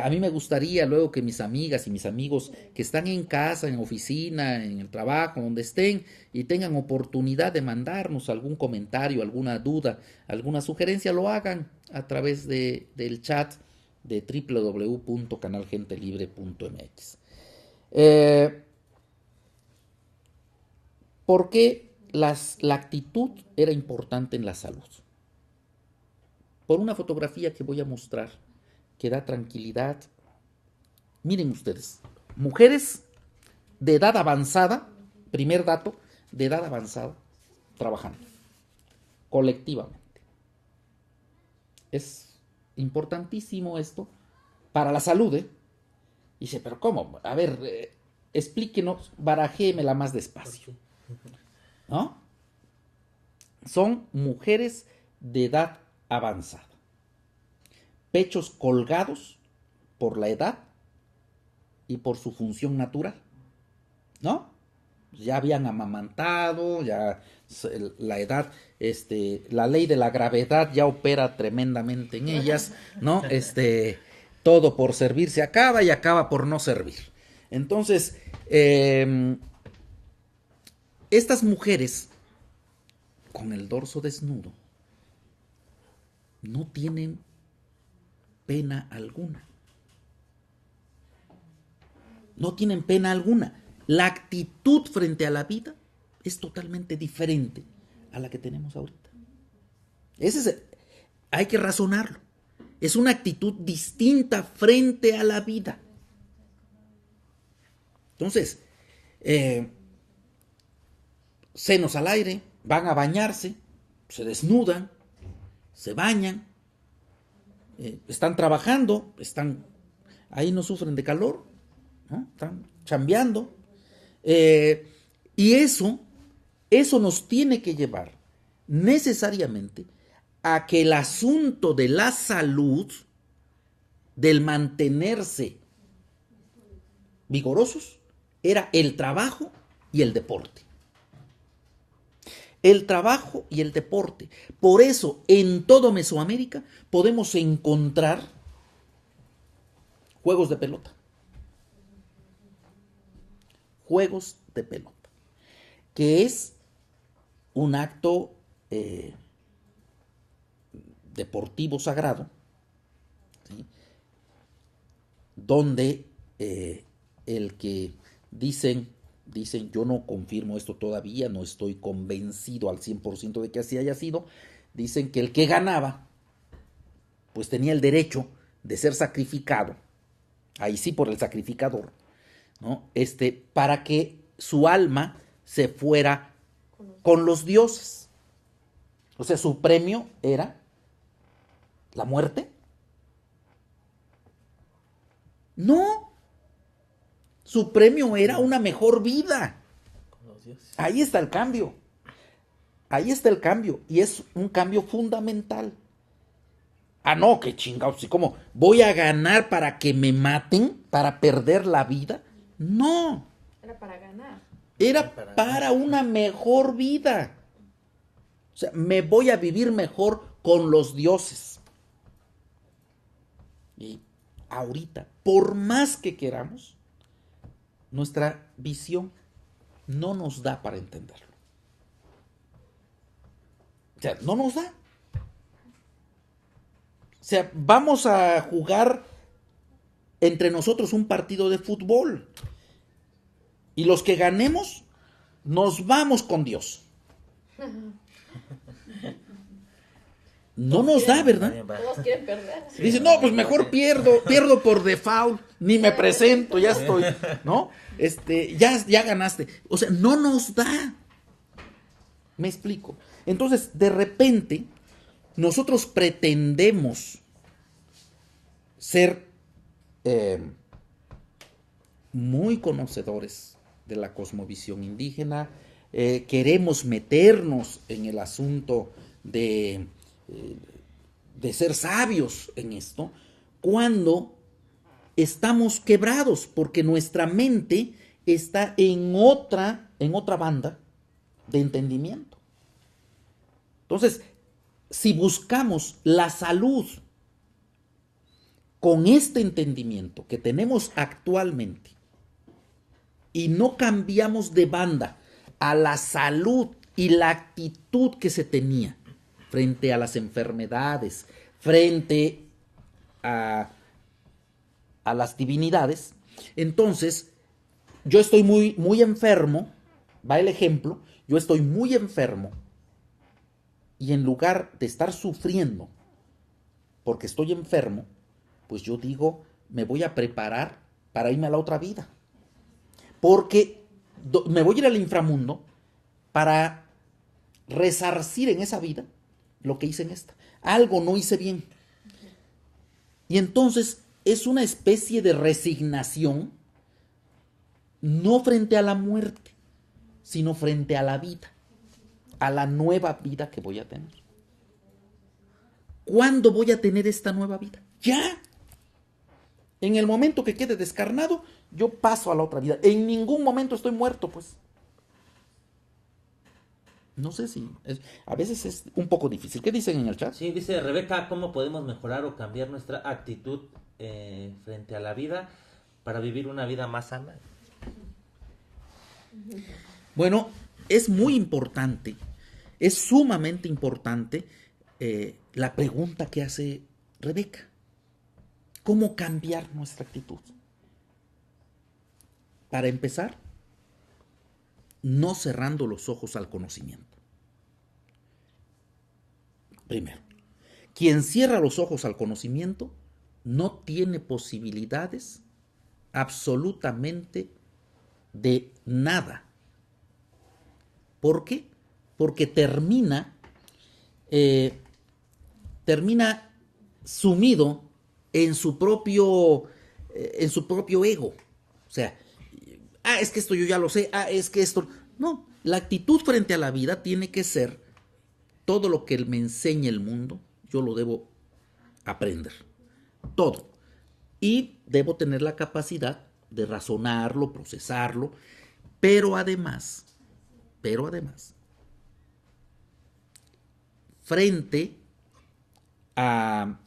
A mí me gustaría luego que mis amigas y mis amigos que están en casa, en oficina, en el trabajo, donde estén, y tengan oportunidad de mandarnos algún comentario, alguna duda, alguna sugerencia, lo hagan a través del chat de www.canalgentelibre.mx. ¿Por qué la actitud era importante en la salud? Por una fotografía que voy a mostrar, que da tranquilidad. Miren ustedes, mujeres de edad avanzada, primer dato, de edad avanzada, trabajando colectivamente. Es importantísimo esto para la salud, ¿eh? Dice, pero ¿cómo? A ver, explíquenos, barajémela más despacio, ¿no? Son mujeres de edad avanzada, pechos colgados por la edad y por su función natural, ¿no? Ya habían amamantado, ya la edad, la ley de la gravedad ya opera tremendamente en ellas, ¿no? Todo por servir se acaba y acaba por no servir. Entonces, estas mujeres con el dorso desnudo no tienen pena alguna. No tienen pena alguna. La actitud frente a la vida es totalmente diferente a la que tenemos ahorita. Hay que razonarlo. Es una actitud distinta frente a la vida. Entonces, senos al aire, van a bañarse, se desnudan, se bañan, están trabajando, ahí no sufren de calor, ¿no? Están chambeando. Y eso nos tiene que llevar necesariamente a que el asunto de la salud, del mantenerse vigorosos, era el trabajo y el deporte. El trabajo y el deporte. Por eso, en todo Mesoamérica podemos encontrar juegos de pelota. juegos de pelota, que es un acto deportivo sagrado, ¿sí? Donde el que dicen, yo no confirmo esto todavía, no estoy convencido al 100% de que así haya sido, dicen que el que ganaba, pues tenía el derecho de ser sacrificado, ahí sí por el sacrificador, ¿no? Para que su alma se fuera con los dioses. O sea, su premio era la muerte. No, su premio era una mejor vida. Ahí está el cambio. Ahí está el cambio. Y es un cambio fundamental. Ah, no, qué chingados. ¿Cómo voy a ganar para que me maten? ¿Para perder la vida? No. Era para ganar. Era para una mejor vida. O sea, me voy a vivir mejor con los dioses. Y ahorita, por más que queramos, nuestra visión no nos da para entenderlo. O sea, no nos da. O sea, vamos a jugar entre nosotros un partido de fútbol. Y los que ganemos, nos vamos con Dios. No nos da, ¿verdad? Todos quieren perder. Dice, no, pues mejor pierdo por default, ni me presento, ya estoy, ¿no? Ya ganaste. O sea, no nos da. Me explico. Entonces, de repente, nosotros pretendemos ser muy conocedores de la cosmovisión indígena, queremos meternos en el asunto de ser sabios en esto, cuando estamos quebrados, porque nuestra mente está en otra banda de entendimiento. Entonces, si buscamos la salud con este entendimiento que tenemos actualmente y no cambiamos de banda a la salud y la actitud que se tenía frente a las enfermedades, frente a las divinidades, entonces yo estoy muy, muy enfermo, va el ejemplo, yo estoy muy enfermo y en lugar de estar sufriendo porque estoy enfermo, pues yo digo, me voy a preparar para irme a la otra vida, porque me voy a ir al inframundo para resarcir en esa vida lo que hice en esta. Algo no hice bien. Y entonces es una especie de resignación, no frente a la muerte, sino frente a la vida, a la nueva vida que voy a tener. ¿Cuándo voy a tener esta nueva vida? Ya. En el momento que quede descarnado, yo paso a la otra vida. En ningún momento estoy muerto, pues. No sé si... a veces es un poco difícil. ¿Qué dicen en el chat? Sí, dice Rebeca, ¿cómo podemos mejorar o cambiar nuestra actitud frente a la vida para vivir una vida más sana? Bueno, es muy importante, es sumamente importante la pregunta que hace Rebeca. ¿Cómo cambiar nuestra actitud? Para empezar, no cerrando los ojos al conocimiento. Primero, quien cierra los ojos al conocimiento no tiene posibilidades absolutamente de nada. ¿Por qué? Porque termina sumido en su propio ego. O sea, es que esto yo ya lo sé, es que esto... No, la actitud frente a la vida tiene que ser todo lo que me enseñe el mundo, yo lo debo aprender. Todo. Y debo tener la capacidad de razonarlo, procesarlo, pero además, frente a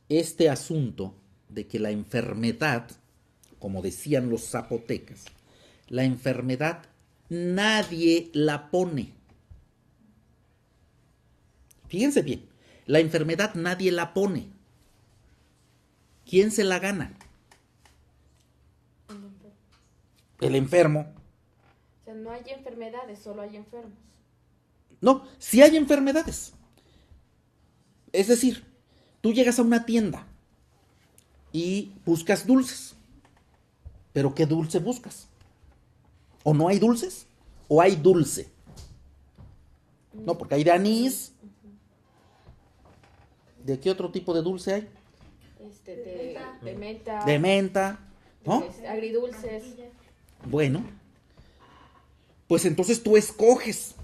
este asunto de que la enfermedad como decían los zapotecas, la enfermedad nadie la pone. Fíjense bien, la enfermedad nadie la pone. ¿Quién se la gana? El enfermo. O sea, no hay enfermedades, solo hay enfermos. No, sí hay enfermedades. Es decir, tú llegas a una tienda y buscas dulces. ¿Pero qué dulce buscas? ¿O no hay dulces? ¿O hay dulce? No, porque hay de anís. ¿De qué otro tipo de dulce hay? De menta. De menta, ¿no? Agridulces. Bueno, pues entonces tú escoges.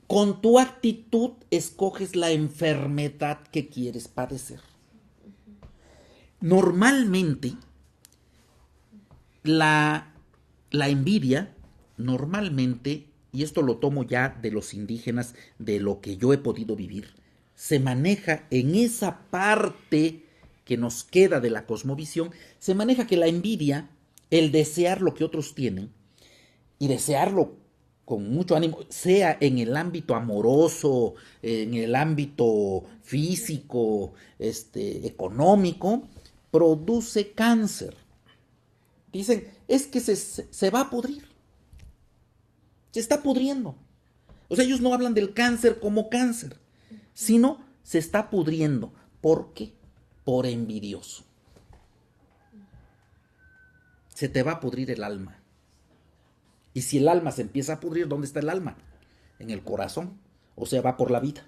Con tu actitud escoges la enfermedad que quieres padecer. Normalmente, la envidia, normalmente, y esto lo tomo ya de los indígenas, de lo que yo he podido vivir, se maneja en esa parte que nos queda de la cosmovisión, se maneja que la envidia, el desear lo que otros tienen, y desearlo con mucho ánimo, sea en el ámbito amoroso, en el ámbito físico, económico, produce cáncer. Dicen, es que se va a pudrir. Se está pudriendo. O sea, ellos no hablan del cáncer como cáncer, sino se está pudriendo. ¿Por qué? Por envidioso. Se te va a pudrir el alma. Y si el alma se empieza a pudrir, ¿dónde está el alma? En el corazón. O sea, va por la vida.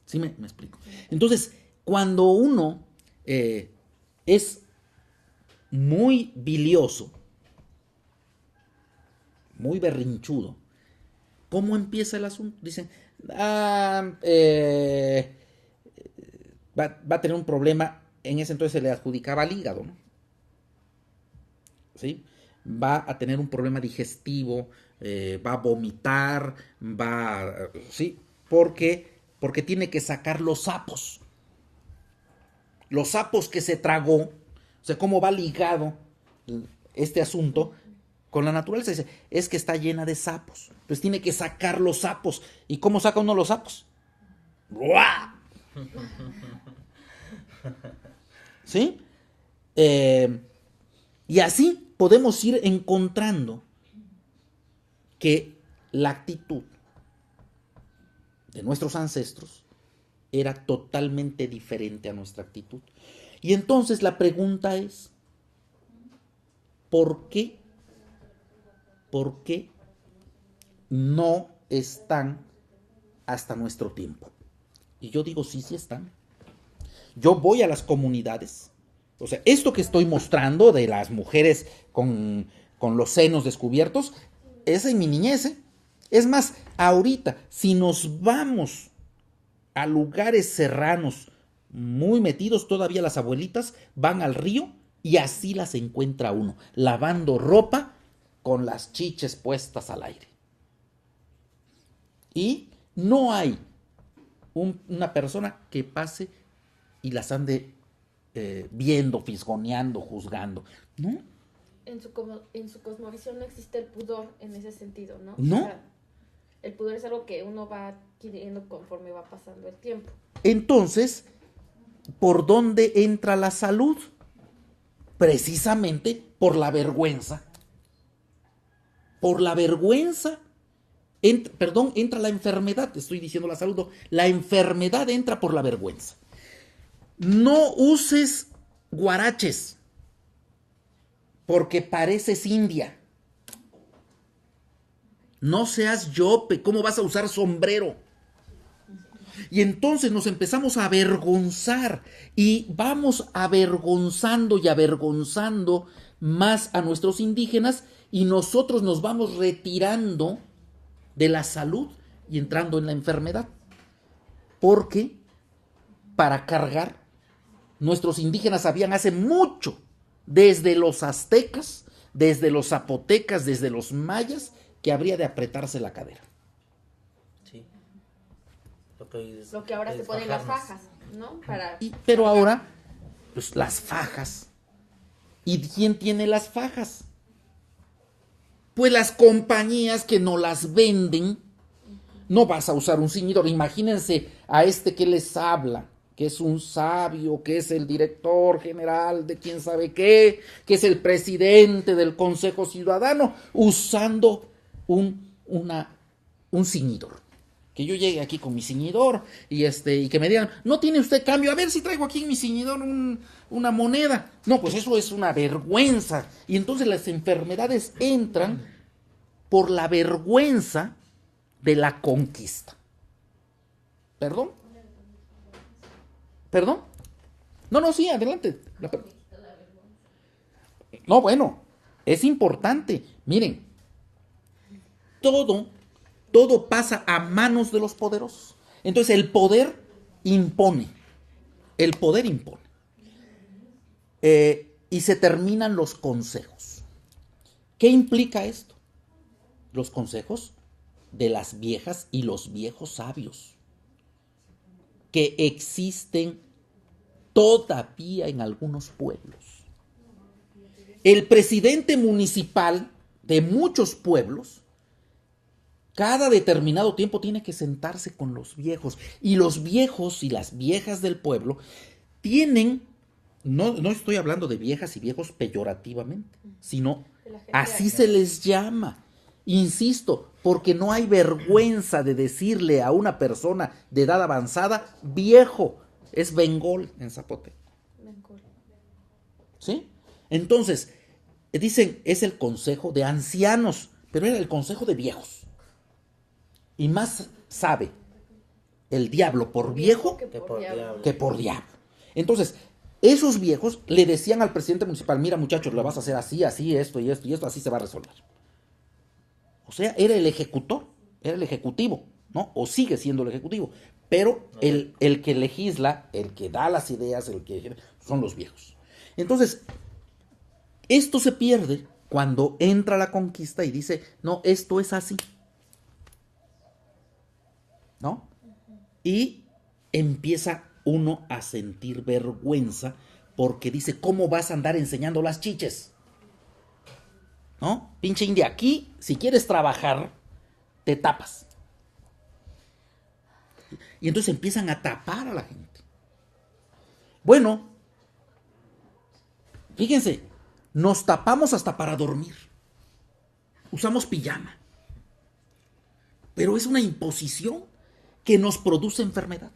¿Sí me explico? Entonces, cuando uno es muy bilioso, muy berrinchudo, ¿cómo empieza el asunto? Dicen, va a tener un problema. En ese entonces se le adjudicaba al hígado, ¿no? ¿Sí? Va a tener un problema digestivo, va a vomitar, ¿sí? Porque tiene que sacar los sapos que se tragó. O sea, cómo va ligado este asunto con la naturaleza. Dice, es que está llena de sapos, entonces tiene que sacar los sapos. ¿Y cómo saca uno los sapos? ¡Buah! ¿Sí? Y así podemos ir encontrando que la actitud de nuestros ancestros era totalmente diferente a nuestra actitud. Y entonces la pregunta es, ¿por qué? ¿Por qué no están hasta nuestro tiempo? Y yo digo, sí están. Yo voy a las comunidades. O sea, esto que estoy mostrando de las mujeres con los senos descubiertos, es en mi niñez, ¿eh? Es más, ahorita, si nos vamos a lugares serranos, muy metidos, todavía las abuelitas van al río y así las encuentra uno, lavando ropa con las chiches puestas al aire. Y no hay una persona que pase y las ande viendo, fisgoneando, juzgando, ¿no? En su cosmovisión no existe el pudor en ese sentido, ¿no? ¿No? O sea, el pudor es algo que uno va adquiriendo conforme va pasando el tiempo. Entonces, ¿por dónde entra la salud? Precisamente por la vergüenza. Por la vergüenza. Entra la enfermedad, estoy diciendo la salud, no. La enfermedad entra por la vergüenza. No uses guaraches porque pareces india. No seas yope, ¿cómo vas a usar sombrero? Y entonces nos empezamos a avergonzar y vamos avergonzando y avergonzando más a nuestros indígenas y nosotros nos vamos retirando de la salud y entrando en la enfermedad. Porque para cargar, nuestros indígenas sabían hace mucho, desde los aztecas, desde los zapotecas, desde los mayas, que habría de apretarse la cadera. Sí. Lo que ahora se ponen las fajas, ¿no? Pero ahora, pues las fajas ¿Y quién tiene las fajas? Pues las compañías que no las venden. No vas a usar un ceñidor. Imagínense a este que les habla, que es un sabio, que es el director general de quién sabe qué, que es el presidente del Consejo Ciudadano, usando un ceñidor. Que yo llegue aquí con mi ceñidor y que me digan, ¿no tiene usted cambio? A ver si traigo aquí en mi ceñidor una moneda. No, pues eso es una vergüenza. Y entonces las enfermedades entran por la vergüenza de la conquista. ¿Perdón? ¿Perdón? No, sí, adelante. No, bueno, es importante. Miren, todo pasa a manos de los poderosos. Entonces el poder impone. El poder impone. Y se terminan los consejos. ¿Qué implica esto? Los consejos de las viejas y los viejos sabios que existen todavía en algunos pueblos. El presidente municipal de muchos pueblos cada determinado tiempo tiene que sentarse con los viejos, y los viejos y las viejas del pueblo tienen, no estoy hablando de viejas y viejos peyorativamente, sino así se les llama. Insisto, porque no hay vergüenza de decirle a una persona de edad avanzada viejo. Es bengol en zapoteco. ¿Sí? Entonces, dicen, es el consejo de ancianos, pero era el consejo de viejos. Y más sabe el diablo por viejo que por diablo. Entonces, esos viejos le decían al presidente municipal, mira muchachos, lo vas a hacer así, esto y esto, así se va a resolver. O sea, era el ejecutor, era el ejecutivo, ¿no? O sigue siendo el ejecutivo. Pero el que legisla, el que da las ideas, son los viejos. Entonces, esto se pierde cuando entra la conquista y dice, no, esto es así. ¿No? Y empieza uno a sentir vergüenza porque dice, ¿cómo vas a andar enseñando las chiches? ¿No? Pinche india, aquí, si quieres trabajar, te tapas. Y entonces empiezan a tapar a la gente. Bueno, fíjense, nos tapamos hasta para dormir. Usamos pijama. Pero es una imposición que nos produce enfermedad.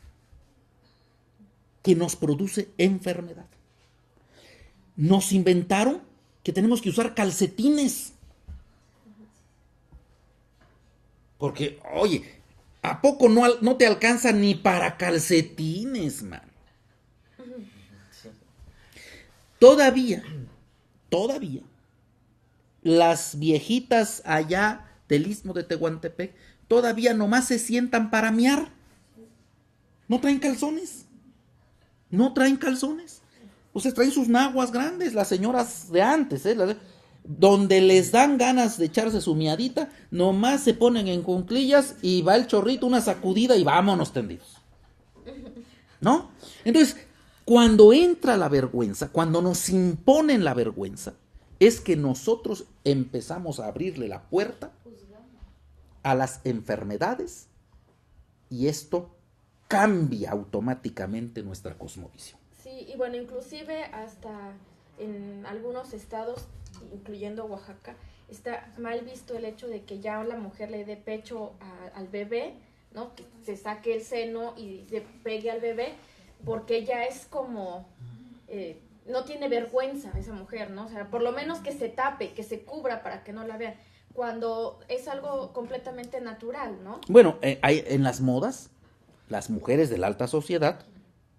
Que nos produce enfermedad. Nos inventaron que tenemos que usar calcetines. Porque, oye, ¿a poco no te alcanza ni para calcetines, man? Todavía, las viejitas allá del Istmo de Tehuantepec, todavía nomás se sientan para miar. No traen calzones. O sea, traen sus naguas grandes, las señoras de antes, donde les dan ganas de echarse su miadita, nomás se ponen en cunclillas y va el chorrito, una sacudida y vámonos tendidos. ¿No? Entonces, cuando entra la vergüenza, cuando nos imponen la vergüenza, es que nosotros empezamos a abrirle la puerta a las enfermedades y esto cambia automáticamente nuestra cosmovisión. Sí, y bueno, inclusive hasta en algunos estados, incluyendo Oaxaca, está mal visto el hecho de que ya la mujer le dé pecho al bebé, ¿no? Que se saque el seno y se pegue al bebé, porque ya es como, no tiene vergüenza esa mujer, ¿no? O sea, por lo menos que se tape, que se cubra para que no la vean, cuando es algo completamente natural, ¿no? Bueno, en las modas, las mujeres de la alta sociedad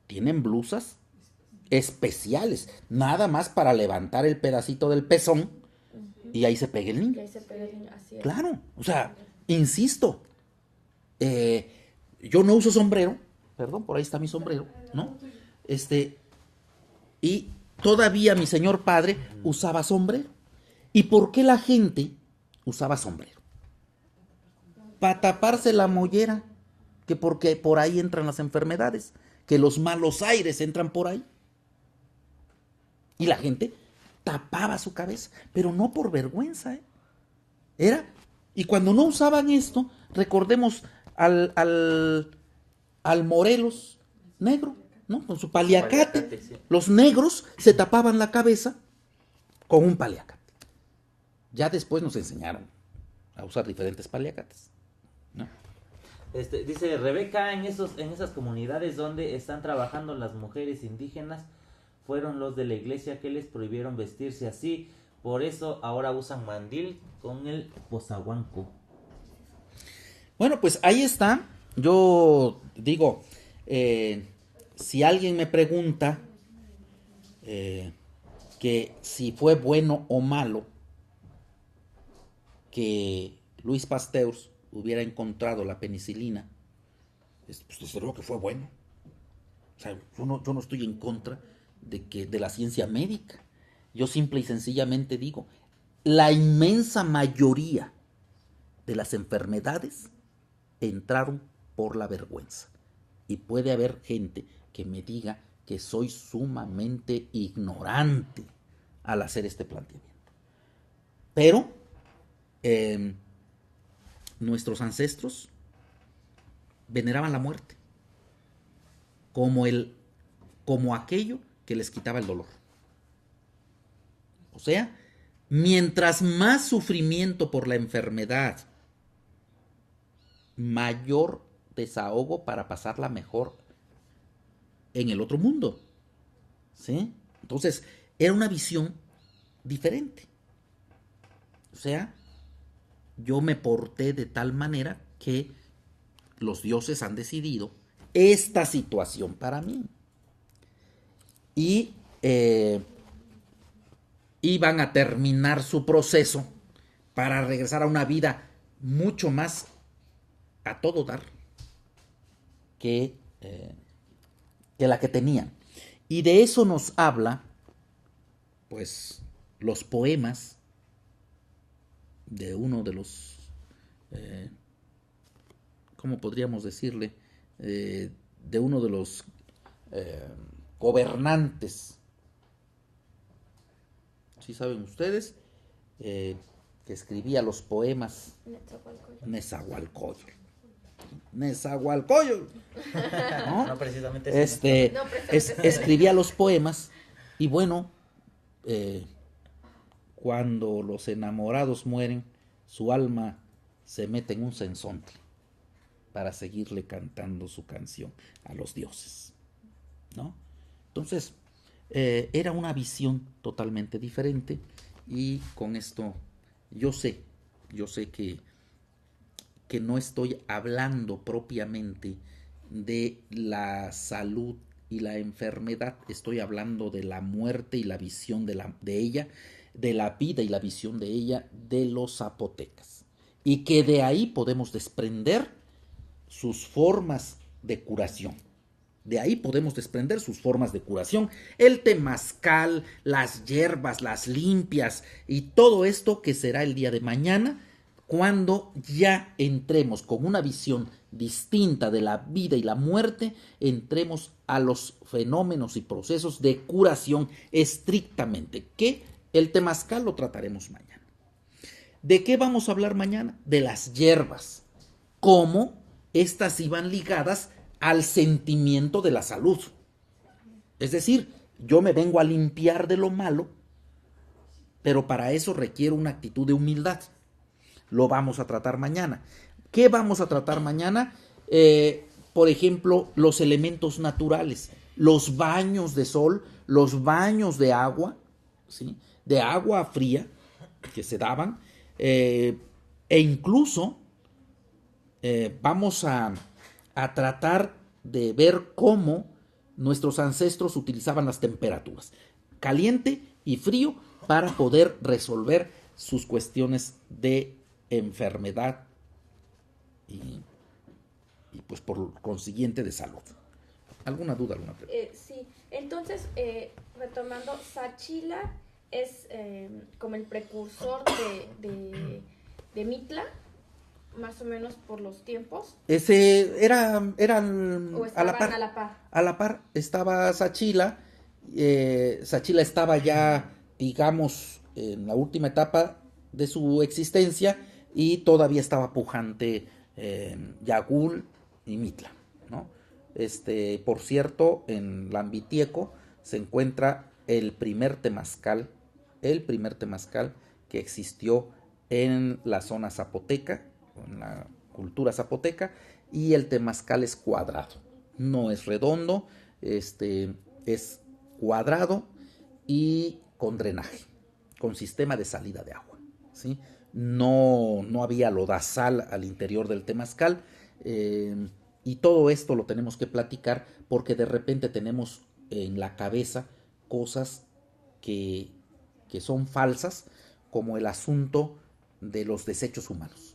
tienen blusas especiales, nada más para levantar el pedacito del pezón y ahí se pega el niño. Así es. Claro, o sea, insisto, yo no uso sombrero, perdón, por ahí está mi sombrero, ¿no? Y todavía mi señor padre usaba sombrero. ¿Y por qué la gente usaba sombrero? Para taparse la mollera, que porque por ahí entran las enfermedades, que los malos aires entran por ahí. Y la gente tapaba su cabeza, pero no por vergüenza, ¿eh? Era, y cuando no usaban esto, recordemos al Morelos negro, ¿no? Con su paliacate. Sí. Los negros se tapaban la cabeza con un paliacate. Ya después nos enseñaron a usar diferentes paliacates, ¿no? Dice Rebeca, en esas comunidades donde están trabajando las mujeres indígenas, fueron los de la iglesia que les prohibieron vestirse así, por eso ahora usan mandil con el pozahuanco. Bueno, pues ahí está. Yo digo, si alguien me pregunta que si fue bueno o malo que Luis Pasteur hubiera encontrado la penicilina, pues desde luego que fue bueno. O sea, yo no estoy en contra de la ciencia médica. Yo simple y sencillamente digo, la inmensa mayoría de las enfermedades entraron por la vergüenza. Y puede haber gente que me diga que soy sumamente ignorante al hacer este planteamiento. Pero nuestros ancestros veneraban la muerte como aquello que les quitaba el dolor. O sea, mientras más sufrimiento por la enfermedad, mayor desahogo para pasarla mejor en el otro mundo, ¿sí? Entonces, era una visión diferente. O sea, yo me porté de tal manera que los dioses han decidido esta situación para mí. Y iban a terminar su proceso para regresar a una vida mucho más a todo dar que la que tenían. Y de eso nos habla, pues, los poemas de uno de los, ¿cómo podríamos decirle? De uno de los gobernantes, ¿sí saben ustedes? Que escribía los poemas. Nezahualcóyotl. ¿No? No precisamente escribía los poemas y bueno, cuando los enamorados mueren, su alma se mete en un cenzontle para seguirle cantando su canción a los dioses, ¿no? Entonces, era una visión totalmente diferente y con esto yo sé que no estoy hablando propiamente de la salud y la enfermedad, estoy hablando de la muerte y la visión de ella, de la vida y la visión de ella de los zapotecas. Y que de ahí podemos desprender sus formas de curación. De ahí podemos desprender sus formas de curación. El temazcal, las hierbas, las limpias y todo esto que será el día de mañana, cuando ya entremos con una visión distinta de la vida y la muerte, entremos a los fenómenos y procesos de curación estrictamente, que el temazcal lo trataremos mañana. ¿De qué vamos a hablar mañana? De las hierbas, cómo estas iban ligadas al sentimiento de la salud. Es decir, yo me vengo a limpiar de lo malo, pero para eso requiero una actitud de humildad. Lo vamos a tratar mañana. ¿Qué vamos a tratar mañana? Por ejemplo, los elementos naturales, los baños de sol, los baños de agua, ¿sí? De agua fría que se daban, e incluso vamos a tratar de ver cómo nuestros ancestros utilizaban las temperaturas, caliente y frío, para poder resolver sus cuestiones de enfermedad y pues por consiguiente de salud. ¿Alguna duda, alguna pregunta? Sí, entonces, retomando, Sachila es como el precursor de Mitla, más o menos por los tiempos. Eran ¿O estaban a la par? A la par estaba Sachila. Sachila estaba ya digamos, en la última etapa de su existencia y todavía estaba pujante Yagul y Mitla, ¿no? Por cierto, en Lambitieco se encuentra el primer temazcal que existió en la zona zapoteca, en la cultura zapoteca, y el temazcal es cuadrado, no es redondo, es cuadrado y con drenaje, con sistema de salida de agua, ¿sí? No había lodazal al interior del temazcal, y todo esto lo tenemos que platicar porque de repente tenemos en la cabeza cosas que son falsas, como el asunto de los desechos humanos,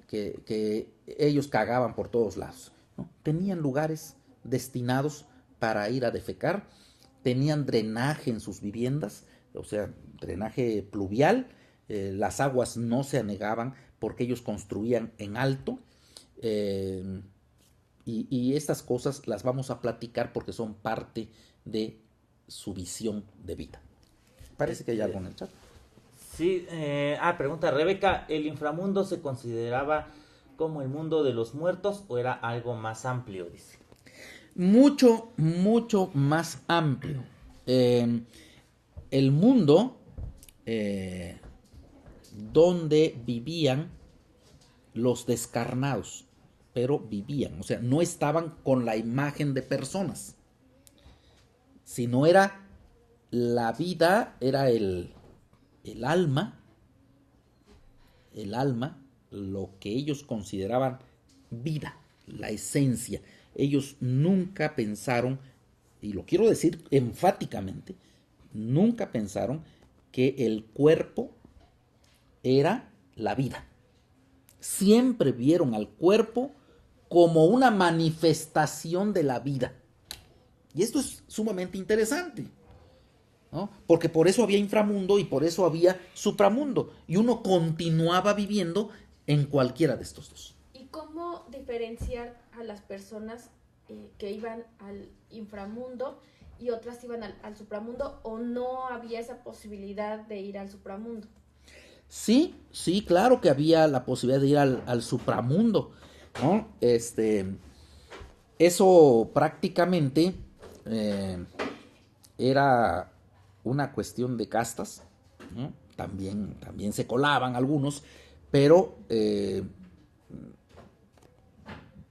que ellos cagaban por todos lados, ¿no? Tenían lugares destinados para ir a defecar, tenían drenaje en sus viviendas, o sea, drenaje pluvial, las aguas no se anegaban porque ellos construían en alto, y estas cosas las vamos a platicar porque son parte de su visión de vida. Parece que hay algo en el chat. Sí, pregunta Rebeca, ¿el inframundo se consideraba como el mundo de los muertos o era algo más amplio? Dice. Mucho, mucho más amplio. El mundo donde vivían los descarnados, pero vivían, o sea, no estaban con la imagen de personas, sino era la vida, era el alma, lo que ellos consideraban vida, la esencia. Ellos nunca pensaron, y lo quiero decir enfáticamente, nunca pensaron que el cuerpo era la vida. Siempre vieron al cuerpo como una manifestación de la vida. Y esto es sumamente interesante, ¿no? Porque por eso había inframundo y por eso había supramundo. Y uno continuaba viviendo en cualquiera de estos dos. ¿Y cómo diferenciar a las personas que iban al inframundo y otras iban al supramundo, o no había esa posibilidad de ir al supramundo? Sí, claro que había la posibilidad de ir al supramundo, ¿no? Eso prácticamente era una cuestión de castas, ¿no? También se colaban algunos, pero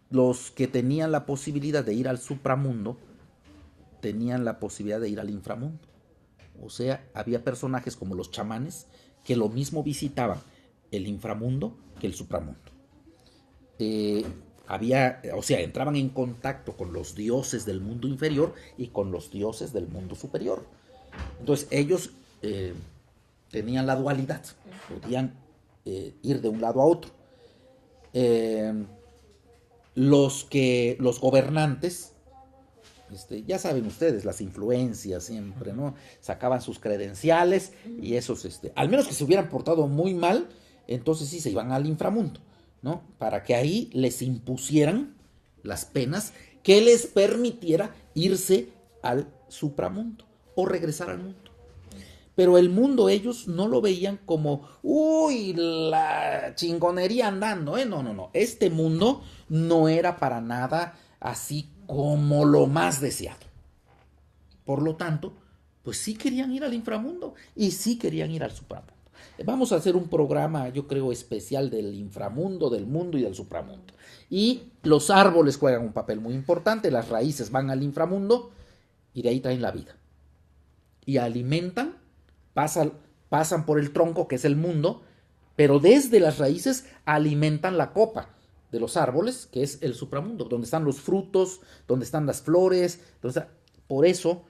los que tenían la posibilidad de ir al supramundo tenían la posibilidad de ir al inframundo. O sea, había personajes como los chamanes que lo mismo visitaban el inframundo que el supramundo. Entraban en contacto con los dioses del mundo inferior y con los dioses del mundo superior. Entonces ellos tenían la dualidad, podían ir de un lado a otro. Los gobernantes, ya saben ustedes, las influencias siempre, ¿no? Sacaban sus credenciales y esos, al menos que se hubieran portado muy mal, entonces sí se iban al inframundo, ¿no? Para que ahí les impusieran las penas que les permitiera irse al supramundo o regresar al mundo. Pero el mundo ellos no lo veían como, uy, la chingonería andando, ¿eh? No. Este mundo no era para nada así como lo más deseado. Por lo tanto, pues sí querían ir al inframundo y sí querían ir al supramundo. Vamos a hacer un programa, yo creo, especial del inframundo, del mundo y del supramundo. Y los árboles juegan un papel muy importante, las raíces van al inframundo y de ahí traen la vida. Y alimentan, pasan por el tronco, que es el mundo, pero desde las raíces alimentan la copa de los árboles, que es el supramundo, donde están los frutos, donde están las flores. Por eso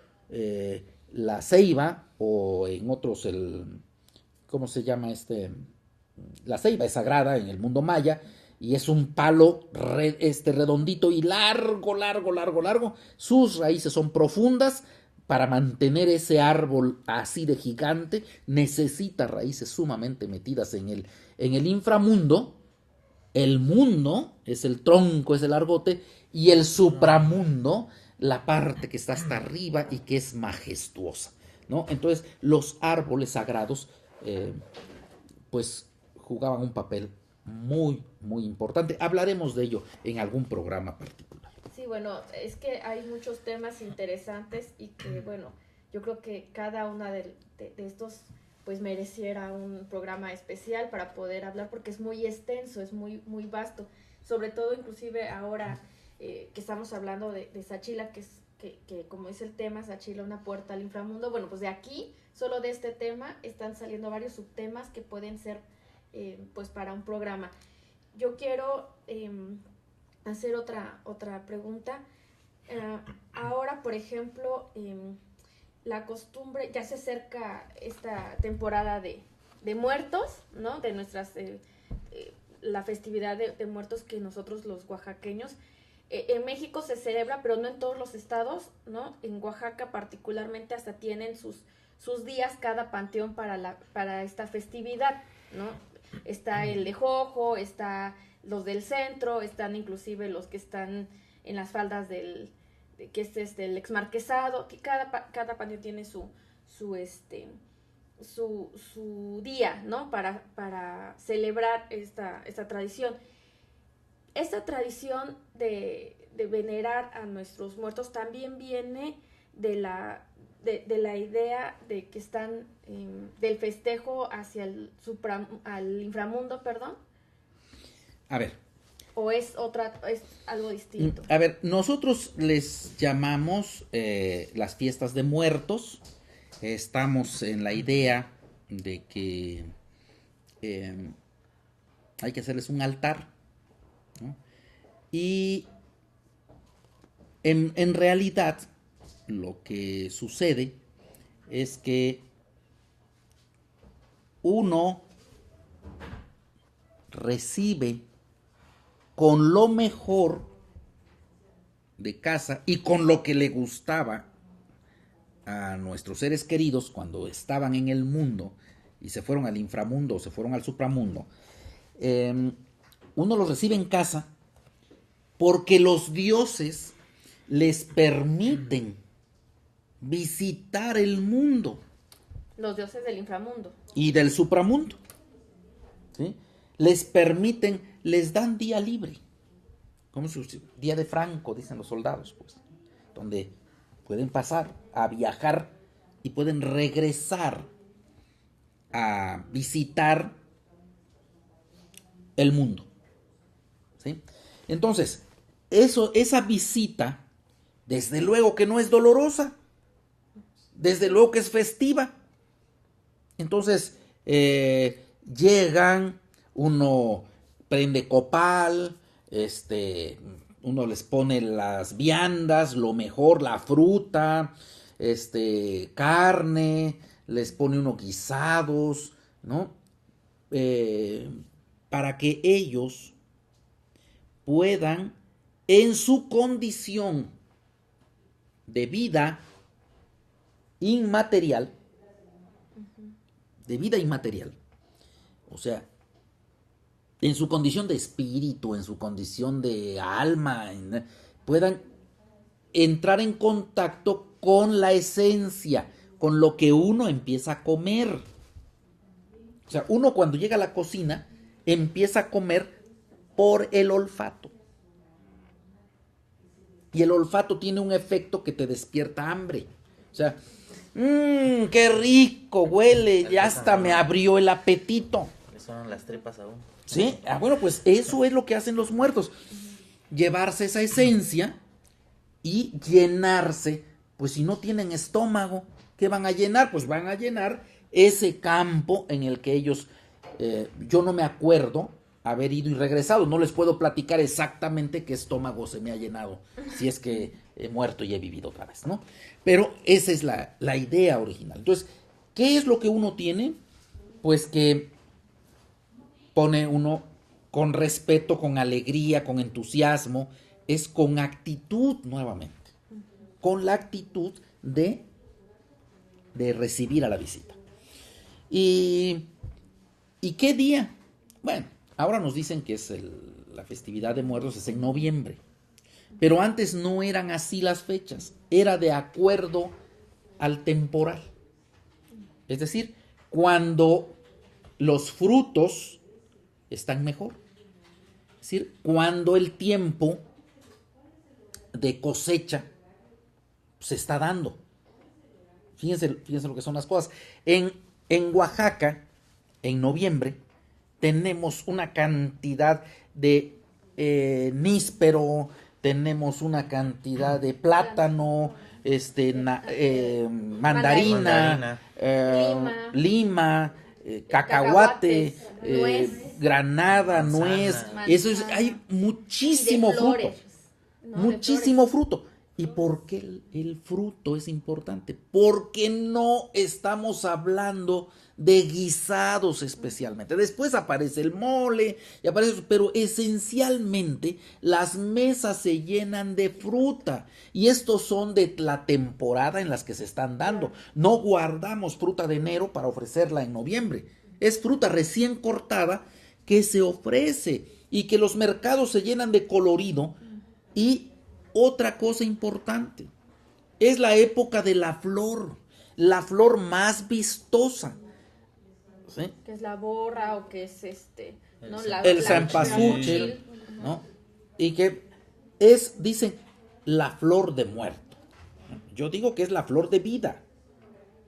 la ceiba, o en otros ¿cómo se llama la ceiba es sagrada en el mundo maya y es un palo redondito y largo. Sus raíces son profundas. Para mantener ese árbol así de gigante necesita raíces sumamente metidas en el inframundo. El mundo es el tronco, es el argote, y el supramundo, la parte que está hasta arriba y que es majestuosa. ¿no? Entonces, los árboles sagrados, pues, jugaban un papel muy, muy importante. Hablaremos de ello en algún programa particular. Sí, bueno, es que hay muchos temas interesantes y que, bueno, yo creo que cada una de estos pues mereciera un programa especial para poder hablar, porque es muy extenso, es muy, muy vasto, sobre todo inclusive ahora que estamos hablando de Sachila, que como es el tema, Sachila, una puerta al inframundo. Bueno, pues de aquí, solo de este tema, están saliendo varios subtemas que pueden ser pues para un programa. Yo quiero hacer otra pregunta. Ahora, por ejemplo, la costumbre, ya se acerca esta temporada de muertos, ¿no? De nuestras, la festividad de muertos que nosotros los oaxaqueños, en México se celebra, pero no en todos los estados, ¿no? En Oaxaca particularmente hasta tienen sus días cada panteón para esta festividad, ¿no? Está el de Jojo, está los del centro, están inclusive los que están en las faldas que es el exmarquesado, que cada panteón tiene su día, ¿no? Para celebrar esta tradición. Esta tradición de venerar a nuestros muertos también viene de la idea de que están del festejo hacia al inframundo, perdón. A ver. ¿O es algo distinto? A ver, nosotros les llamamos las fiestas de muertos. Estamos en la idea de que hay que hacerles un altar, ¿no? Y en realidad lo que sucede es que uno recibe con lo mejor de casa y con lo que le gustaba a nuestros seres queridos cuando estaban en el mundo y se fueron al inframundo o se fueron al supramundo. Uno los recibe en casa porque los dioses les permiten visitar el mundo. Los dioses del inframundo. Y del supramundo. ¿Sí? Les permiten, les dan día libre. Como su día de Franco, dicen los soldados, pues. Donde pueden pasar a viajar y pueden regresar a visitar el mundo. ¿Sí? Entonces, esa visita, desde luego que no es dolorosa, desde luego que es festiva. Entonces, llegan, uno prende copal, uno les pone las viandas, lo mejor, la fruta, carne, les pone unos guisados, ¿no? Para que ellos puedan, en su condición de vida inmaterial, o sea, en su condición de espíritu, en su condición de alma, puedan entrar en contacto con la esencia, con lo que uno empieza a comer. O sea, uno cuando llega a la cocina empieza a comer por el olfato. Y el olfato tiene un efecto que te despierta hambre. O sea, qué rico huele, ya hasta me abrió el apetito. Le sonan las tripas aún. Sí, bueno, pues eso es lo que hacen los muertos. Llevarse esa esencia y llenarse. Pues si no tienen estómago, ¿qué van a llenar? Pues van a llenar ese campo en el que ellos, yo no me acuerdo haber ido y regresado. No les puedo platicar exactamente qué estómago se me ha llenado, si es que he muerto y he vivido otra vez, ¿no? Pero esa es la idea original. Entonces, ¿qué es lo que uno tiene? Pues que pone uno con respeto, con alegría, con entusiasmo, es con actitud nuevamente, con la actitud de recibir a la visita. ¿Y qué día? Bueno, ahora nos dicen que es la festividad de muertos, es en noviembre. Pero antes no eran así las fechas, era de acuerdo al temporal. Es decir, cuando los frutos están mejor. Es decir, cuando el tiempo de cosecha se está dando. Fíjense lo que son las cosas. En Oaxaca, en noviembre, tenemos una cantidad de níspero, tenemos una cantidad de plátano, mandarina, lima, cacahuate, granada, nuez. Eso es, hay muchísimo fruto. Muchísimo fruto. ¿Y por qué el fruto es importante? Porque no estamos hablando de guisados especialmente. Después aparece el mole, y aparece, pero esencialmente las mesas se llenan de fruta. Y estos son de la temporada en las que se están dando. No guardamos fruta de enero para ofrecerla en noviembre. Es fruta recién cortada que se ofrece y que los mercados se llenan de colorido. Y otra cosa importante, es la época de la flor más vistosa. ¿Sí? Que es la borra o que es ¿no? El cempasúchil, ¿no? Y que es, dicen, la flor de muerto. Yo digo que es la flor de vida.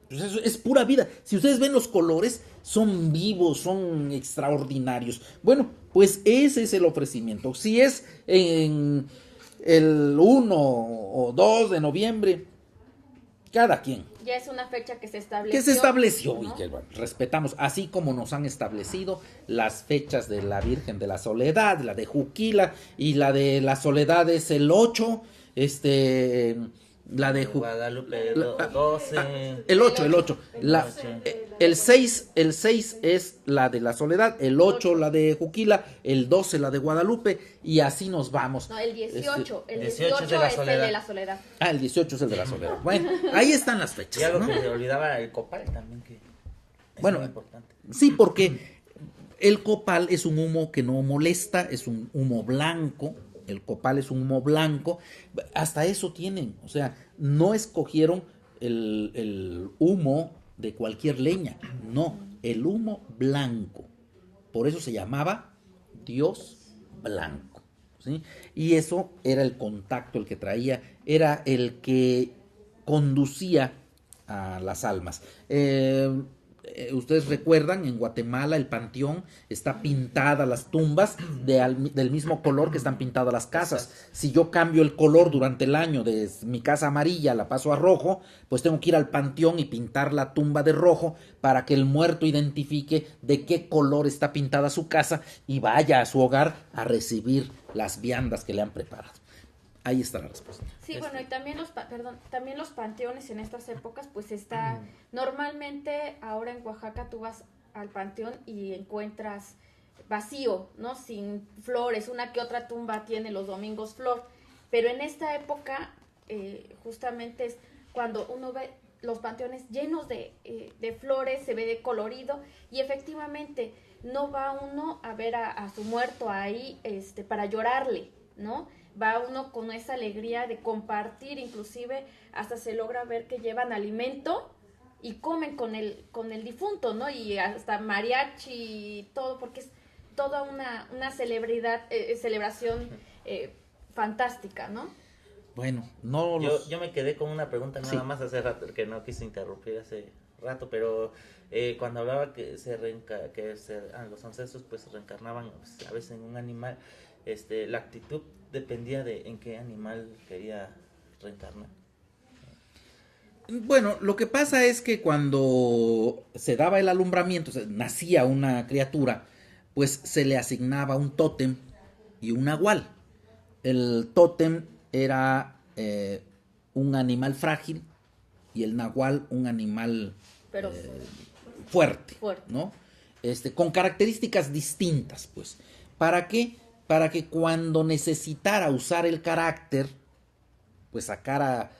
Pues eso es pura vida. Si ustedes ven los colores, son vivos, son extraordinarios. Bueno, pues ese es el ofrecimiento. Si es en el 1 o 2 de noviembre, cada quien. Ya es una fecha que se estableció. Que se estableció, ¿no? Y que bueno, respetamos, así como nos han establecido las fechas de la Virgen de la Soledad, la de Juquila, y la de la Soledad es el 8, la de Guadalupe 12. El 8. El 6 es la de la Soledad, el 8 la de Juquila, el 12 la de Guadalupe, y así nos vamos. No, el 18. El 18 18 es el de la Soledad. Ah, el 18 es el de la Soledad. Bueno, ahí están las fechas. Y algo ¿no? que se olvidaba, el copal también, que es bueno, muy importante. Sí, porque el copal es un humo que no molesta, es un humo blanco. El copal es un humo blanco. Hasta eso tienen. O sea, no escogieron el humo de cualquier leña. No, el humo blanco. Por eso se llamaba Dios blanco. ¿Sí? Y eso era el contacto, el que traía, era el que conducía a las almas. Ustedes recuerdan, en Guatemala el panteón está pintada las tumbas del mismo color que están pintadas las casas. Si yo cambio el color durante el año de mi casa amarilla, la paso a rojo, pues tengo que ir al panteón y pintar la tumba de rojo para que el muerto identifique de qué color está pintada su casa y vaya a su hogar a recibir las viandas que le han preparado. Ahí está la respuesta. Sí, bueno, y también también los panteones en estas épocas, pues está, normalmente ahora en Oaxaca tú vas al panteón y encuentras vacío, ¿no? Sin flores, una que otra tumba tiene los domingos flor, pero en esta época justamente es cuando uno ve los panteones llenos de flores, se ve de colorido, y efectivamente no va uno a ver a su muerto ahí para llorarle, ¿no? Va uno con esa alegría de compartir, inclusive hasta se logra ver que llevan alimento y comen con el difunto, ¿no? Y hasta mariachi y todo, porque es toda una celebración fantástica, ¿no? Bueno, yo me quedé con una pregunta nada más hace rato, que no quise interrumpir hace rato, pero cuando hablaba que los ancestros pues reencarnaban pues, a veces en un animal, la actitud dependía de en qué animal quería reencarnar. Bueno, lo que pasa es que cuando se daba el alumbramiento, o sea, nacía una criatura, pues se le asignaba un tótem y un nahual. El tótem era un animal frágil y el nahual un animal fuerte, ¿no? Con características distintas, pues. ¿Para qué? Para que cuando necesitara usar el carácter, pues sacara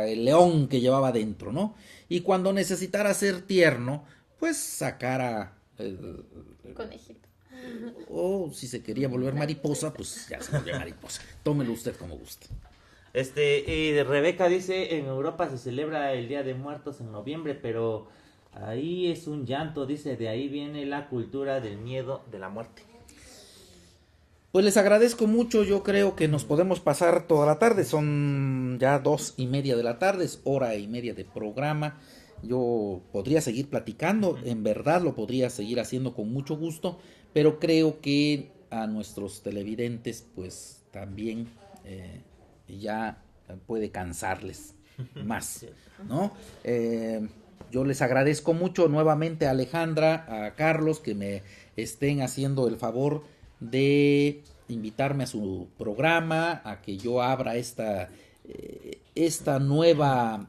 el león que llevaba dentro, ¿no? Y cuando necesitara ser tierno, pues sacara el conejito. O si se quería volver mariposa, pues ya se volvió mariposa. Tómelo usted como guste. Y Rebeca dice, en Europa se celebra el Día de Muertos en noviembre, pero ahí es un llanto, dice, de ahí viene la cultura del miedo de la muerte. Pues les agradezco mucho, yo creo que nos podemos pasar toda la tarde, son ya 2:30 de la tarde, es hora y media de programa. Yo podría seguir platicando, en verdad lo podría seguir haciendo con mucho gusto, pero creo que a nuestros televidentes pues también ya puede cansarles más, ¿no? Yo les agradezco mucho nuevamente a Alejandra, a Carlos, que me estén haciendo el favor de invitarme a su programa, a que yo abra esta nueva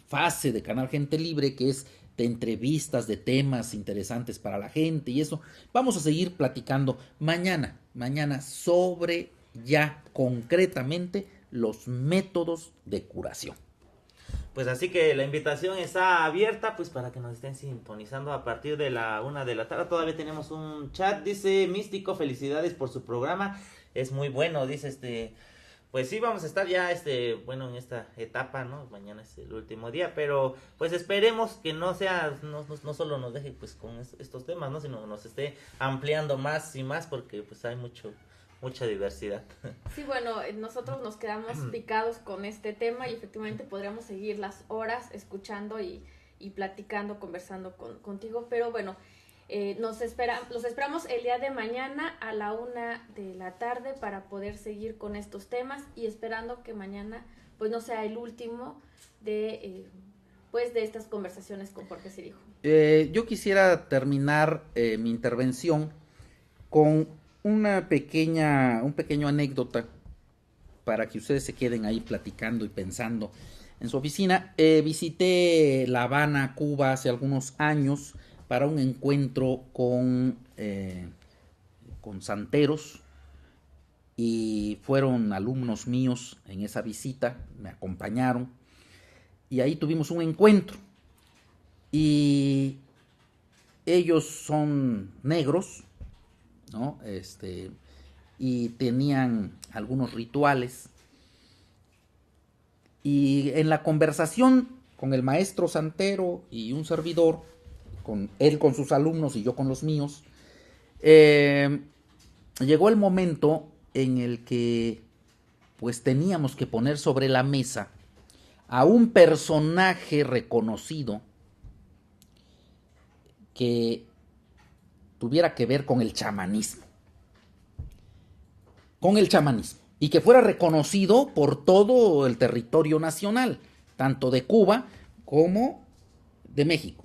fase de Canal Gente Libre, que es de entrevistas, de temas interesantes para la gente y eso. Vamos a seguir platicando mañana sobre ya concretamente los métodos de curación. Pues así que la invitación está abierta, pues para que nos estén sintonizando a partir de la 1 de la tarde. Todavía tenemos un chat, dice Místico, felicidades por su programa, es muy bueno, dice pues sí, vamos a estar ya bueno, en esta etapa, ¿no? Mañana es el último día, pero pues esperemos que no sea, no solo nos deje pues con estos temas, ¿no? Sino nos esté ampliando más y más, porque pues hay mucha diversidad. Sí, bueno, nosotros nos quedamos picados con este tema y efectivamente podríamos seguir las horas escuchando y platicando, conversando contigo, pero bueno, los esperamos el día de mañana a la 1 de la tarde para poder seguir con estos temas y esperando que mañana pues no sea el último de estas conversaciones con Jorge Cirijo. Yo quisiera terminar mi intervención con un pequeño anécdota para que ustedes se queden ahí platicando y pensando en su oficina. Visité La Habana, Cuba, hace algunos años para un encuentro con santeros, y fueron alumnos míos en esa visita, me acompañaron y ahí tuvimos un encuentro. Y ellos son negros, ¿no? Y tenían algunos rituales. Y en la conversación con el maestro santero y un servidor, con él con sus alumnos y yo con los míos, llegó el momento en el que pues teníamos que poner sobre la mesa a un personaje reconocido que tuviera que ver con el chamanismo. Y que fuera reconocido por todo el territorio nacional, tanto de Cuba como de México.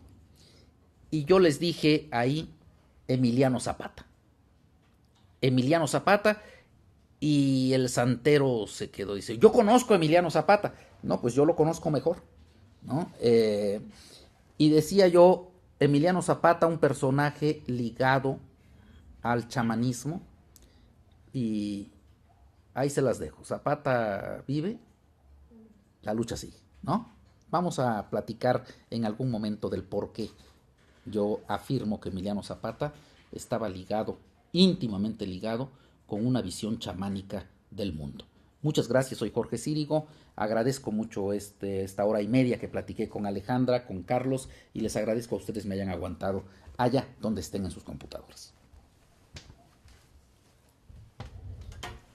Y yo les dije ahí Emiliano Zapata. Y el santero se quedó, dice, yo conozco a Emiliano Zapata. No, pues yo lo conozco mejor, ¿no? Y decía yo, Emiliano Zapata, un personaje ligado al chamanismo, y ahí se las dejo. Zapata vive, la lucha sigue, ¿no? Vamos a platicar en algún momento del por qué yo afirmo que Emiliano Zapata estaba íntimamente ligado con una visión chamánica del mundo. Muchas gracias, soy Jorge Círigo, agradezco mucho esta hora y media que platiqué con Alejandra, con Carlos, y les agradezco a ustedes me hayan aguantado allá donde estén en sus computadoras.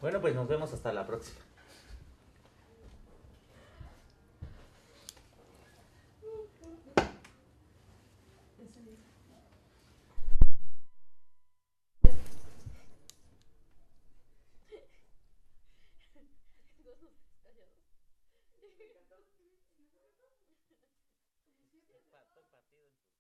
Bueno, pues nos vemos hasta la próxima. Partido.